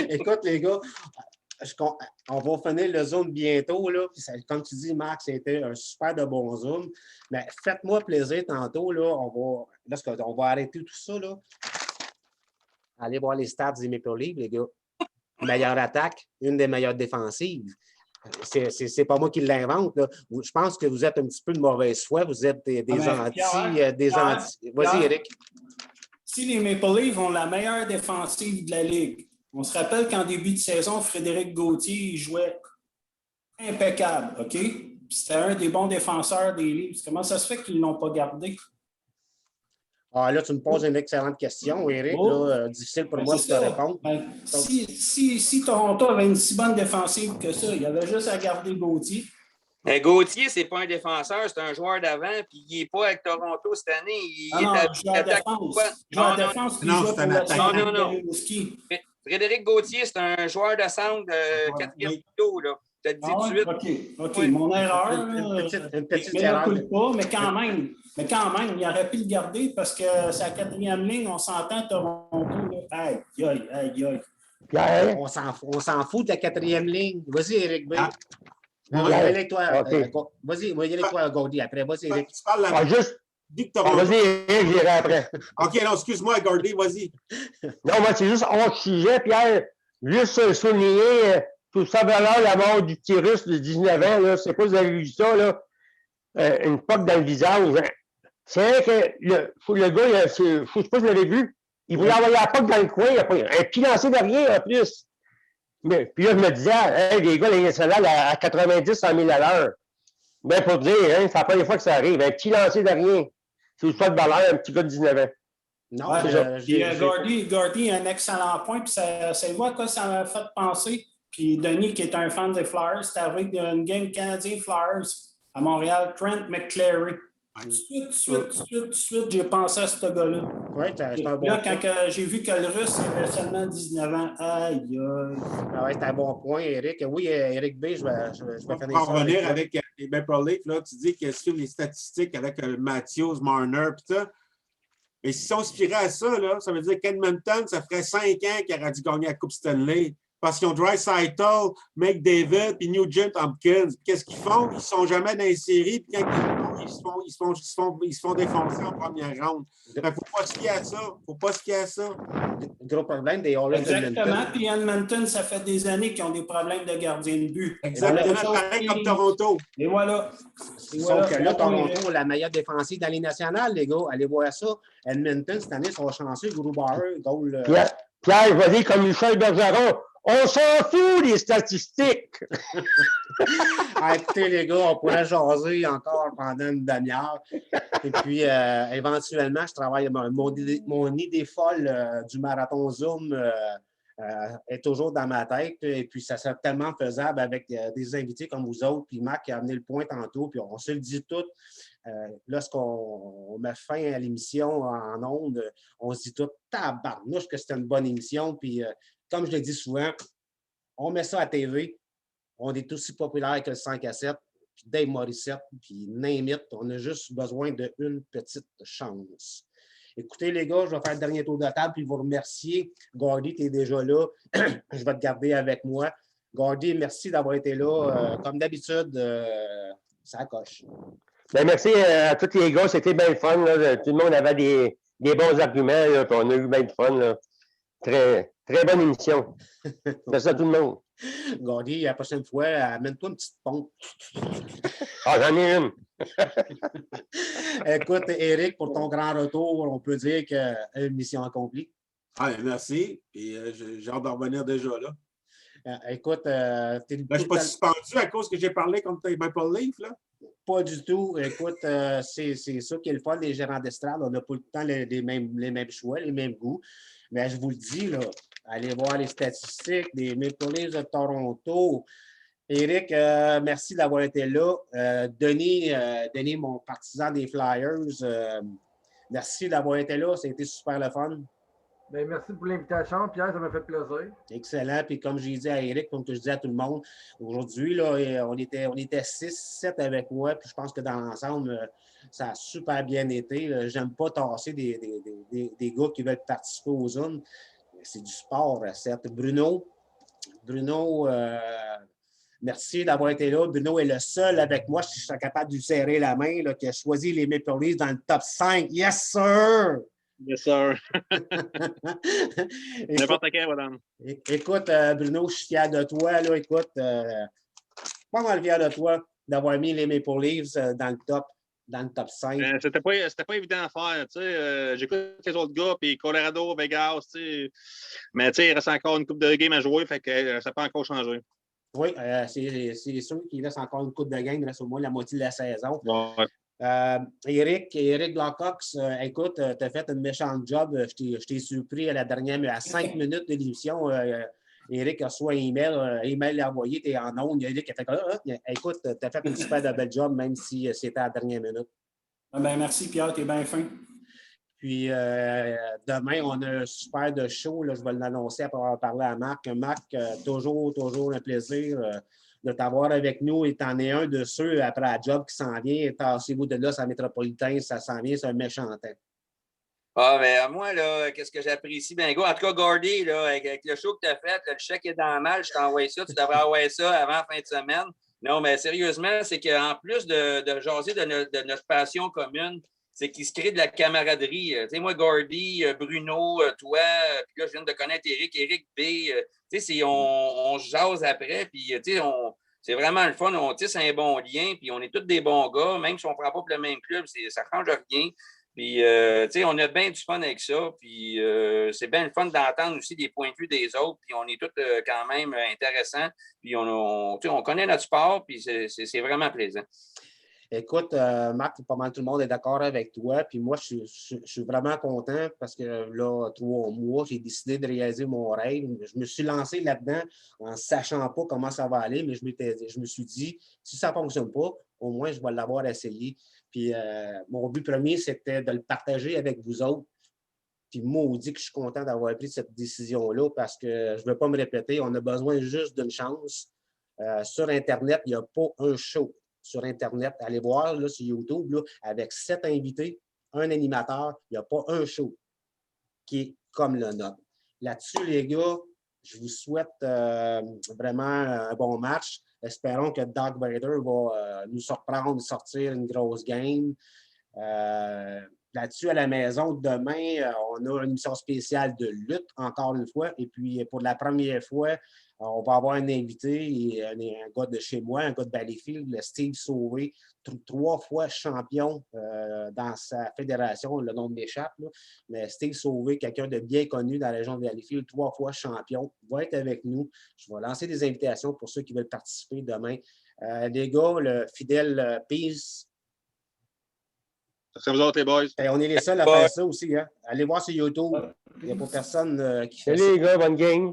Écoute, les gars, on va finir le Zoom bientôt. Là. Comme tu dis, Marc, c'était un super de bon Zoom. Mais faites-moi plaisir tantôt. Là, on va arrêter tout ça. Là. Allez voir les stats des Maple Leafs, les gars. Meilleure attaque, une des meilleures défensives. C'est pas moi qui l'invente. Là. Je pense que vous êtes un petit peu de mauvaise foi. Vous êtes des anti. Vas-y, Eric. Si les Maple Leafs ont la meilleure défensive de la Ligue, on se rappelle qu'en début de saison, Frédéric Gauthier il jouait impeccable, OK? C'était un des bons défenseurs des Leafs. Comment ça se fait qu'ils ne l'ont pas gardé? Ah, là, tu me poses une excellente question, Eric. Là, difficile pour moi de te répondre. Si Toronto avait une si bonne défensive que ça, il y avait juste à garder Gauthier. Mais Gauthier, ce n'est pas un défenseur, c'est un joueur d'avant, puis il n'est pas avec Toronto cette année. Il est à défense. Non, c'est un attaquant. Non. Frédéric Gauthier, c'est un joueur de centre de 4e vidéo, là. Tu as dit tout de suite. OK, mon erreur. Une petite erreur. Mais quand même, il aurait pu le garder parce que sa 4e ligne, on s'entend Toronto. Aïe. On s'en fout de la 4e ligne. Vas-y, Eric B. Vas-y, y aller toi, Gordy, après. Vas-y, Eric. Tu parles juste. Dis que Toronto. Vas-y, Eric, j'irai après. OK, non, excuse-moi, Gordy, vas-y. Non, moi, c'est juste hors sujet, Pierre. Juste souligner tout ça valeur la mort du petit Russe de 19 ans. Là. C'est pas si vous avez vu ça, là. Une poque dans le visage. Hein. C'est vrai que le gars, je ne sais pas si vous l'avez vu, il voulait envoyer la poque dans le coin. Il a pas un pied lancé derrière en plus. Mais, puis là, je me disais, hey, les gars, les nationales à 90-100 000 à l'heure. Bien, pour dire, hein, c'est la première fois que ça arrive. Un petit lancé derrière. C'est aussi pas de valeur, un petit gars de 19 ans. Non, Gordy a un excellent point. Puis ça voit à quoi ça m'a fait penser. Puis Denis, qui est un fan des Flyers, c'était avec une game canadien Flyers à Montréal, Trent McClary. Tout de suite, j'ai pensé à ce gars-là. Oui, c'est un bon point. Là, quand j'ai vu que le Russe avait seulement 19 ans, aïe. Ah ouais, c'est un bon point, Eric. Oui, Eric B, je vais finir ça. Pour revenir avec les Maple Leafs, là, tu dis qu'il y a les statistiques avec Matthews, Marner, puis ça. Et si on se firait à ça, là, ça veut dire qu'Edmonton, ça ferait 5 ans qu'il aurait dû gagner la Coupe Stanley. Parce qu'ils ont Draisaitl, McDavid et Nugent Hopkins. Qu'est-ce qu'ils font? Ils ne sont jamais dans les séries. Puis quand ils font, ils se font défoncer en première ronde. Il ne faut pas se fier à ça. Faut pas se fier à ça. Gros problème des Oilers Exactement. Puis Edmonton, ça fait des années qu'ils ont des problèmes de gardien de but. Exactement. Pareil comme Toronto. Et voilà. Sauf que là, Toronto, la meilleure défensive dans les nationales, les gars. Allez voir ça. Edmonton, cette année, sont chanceux. Grubauer, goal. Pierre, je vais dire comme Michel Bergeron, on s'en fout des statistiques. Écoutez, les gars, on pourrait jaser encore pendant une demi-heure. Et puis, éventuellement, je travaille. Mon idée folle du marathon Zoom est toujours dans ma tête. Et puis, ça serait tellement faisable avec des invités comme vous autres. Puis, Marc a amené le point tantôt. Puis, on se le dit tout. Lorsqu'on met fin à l'émission en ondes, on se dit tout, tabarnouche que c'était une bonne émission. Puis, comme je le dis souvent, on met ça à TV. On est aussi populaire que le 5 à 7, puis Dave Morissette, puis name it. On a juste besoin d'une petite chance. Écoutez, les gars, je vais faire le dernier tour de table, puis vous remercier. Gordy, tu es déjà là. Je vais te garder avec moi. Gordy, merci d'avoir été là. Comme d'habitude, ça coche. Ben, merci à tous les gars. C'était bien le fun. Là. Tout le monde avait des bons arguments. Là, puis on a eu bien de fun. Là. Très, très bonne émission. Merci à tout le monde. Gordy, la prochaine fois, amène-toi une petite pompe. Ah, j'en ai une. Écoute, Éric, pour ton grand retour, on peut dire que mission accomplie. Ah, merci. Et j'ai hâte d'en revenir déjà là. Écoute, je ne suis pas suspendu à cause que j'ai parlé contre les Maple Leafs, là? Pas du tout. Écoute, c'est ça qui est le fun des gérants d'estrade. On n'a pas le temps les mêmes choix, les mêmes goûts. Mais je vous le dis, là, allez voir les statistiques des Maple Leafs de Toronto. Éric, merci d'avoir été là. Denis, mon partisan des Flyers, merci d'avoir été là. Ça a été super le fun. Bien, merci pour l'invitation, Pierre, ça m'a fait plaisir. Excellent. Puis comme j'ai dit à Éric, comme que je dis à tout le monde, aujourd'hui, là, on était 6-7 avec moi, puis je pense que dans l'ensemble, ça a super bien été. J'aime pas tasser des gars qui veulent participer aux zones. C'est du sport, certes. Bruno, merci d'avoir été là. Bruno est le seul avec moi, je suis capable de lui serrer la main, là, qui a choisi les Maple Leafs dans le top 5. Yes, sir! Yes, sir. N'importe quel, madame. Écoute, Bruno, je suis fier de toi. Là, écoute, pas mal fier de toi d'avoir mis les Maple Leafs dans le top 5. C'était pas évident à faire. J'écoute les autres gars, puis Colorado, Vegas, mais il reste encore une coupe de game à jouer, fait que ça peut encore changer. Oui, c'est sûr qu'il reste encore une coupe de game, il reste au moins la moitié de la saison. Ouais. Eric Blackhawks, écoute, tu as fait un méchant job. Je t'ai surpris à 5 minutes de l'émission. Eric a reçu un email envoyé, tu es en ondes. Eric a fait écoute, tu as fait un super bel job, même si c'était à la dernière minute. Ben, merci, Pierre, tu es bien fin. Puis demain, on a un super de show. Là, je vais l'annoncer après avoir parlé à Marc. Marc, toujours un plaisir de t'avoir avec nous. Et t'en es un de ceux, après la job qui s'en vient. Tassez-vous de là, c'est métropolitain, ça s'en vient, c'est un méchant temps. Ah, mais moi, là, qu'est-ce que j'apprécie? Ben, gars, en tout cas, Gordy, là, avec le show que tu as fait, le chèque est dans le mal, je t'envoie ça, tu devrais envoyer ça avant la fin de semaine. Non, mais sérieusement, c'est qu'en plus de jaser de notre passion commune, c'est qu'il se crée de la camaraderie. Tu sais, moi, Gordy, Bruno, toi, puis là, je viens de connaître Eric B. Tu sais, on jase après, puis tu sais, c'est vraiment le fun. On tisse un bon lien, puis on est tous des bons gars, même si on ne prend pas pour le même club, ça ne change rien. Puis, tu sais, on a bien du fun avec ça, puis c'est bien le fun d'entendre aussi des points de vue des autres, puis on est tous quand même intéressants, puis on connaît notre sport, puis c'est vraiment plaisant. Écoute, Marc, pas mal tout le monde est d'accord avec toi. Puis moi, je suis vraiment content parce que là, 3 mois, j'ai décidé de réaliser mon rêve. Je me suis lancé là-dedans en ne sachant pas comment ça va aller, mais je me suis dit, si ça ne fonctionne pas, au moins, je vais l'avoir essayé. Puis mon but premier, c'était de le partager avec vous autres. Puis maudit que je suis content d'avoir pris cette décision-là parce que je ne veux pas me répéter, on a besoin juste d'une chance. Sur Internet, il n'y a pas un show. Sur Internet, allez voir là, sur YouTube, là, avec 7 invités, un animateur, il n'y a pas un show qui est comme le nôtre. Là-dessus, les gars, Je vous souhaite vraiment un bon match. Espérons que Dark Vader va nous surprendre, sortir une grosse game. Là-dessus, à la maison, demain, on a une émission spéciale de lutte, encore une fois. Et puis, pour la première fois, on va avoir un invité, un gars de chez moi, un gars de Valleyfield, Steve Sauvé, 3 fois champion dans sa fédération, le nom m'échappe. Mais Steve Sauvé, quelqu'un de bien connu dans la région de Valleyfield, 3 fois champion, va être avec nous. Je vais lancer des invitations pour ceux qui veulent participer demain. Les gars, le fidèle Peace. C'est vous autres, les boys. Et on est les seuls à faire ça aussi. Hein? Allez voir sur YouTube. Il n'y a pas personne qui fait ça. Salut les gars, bonne game.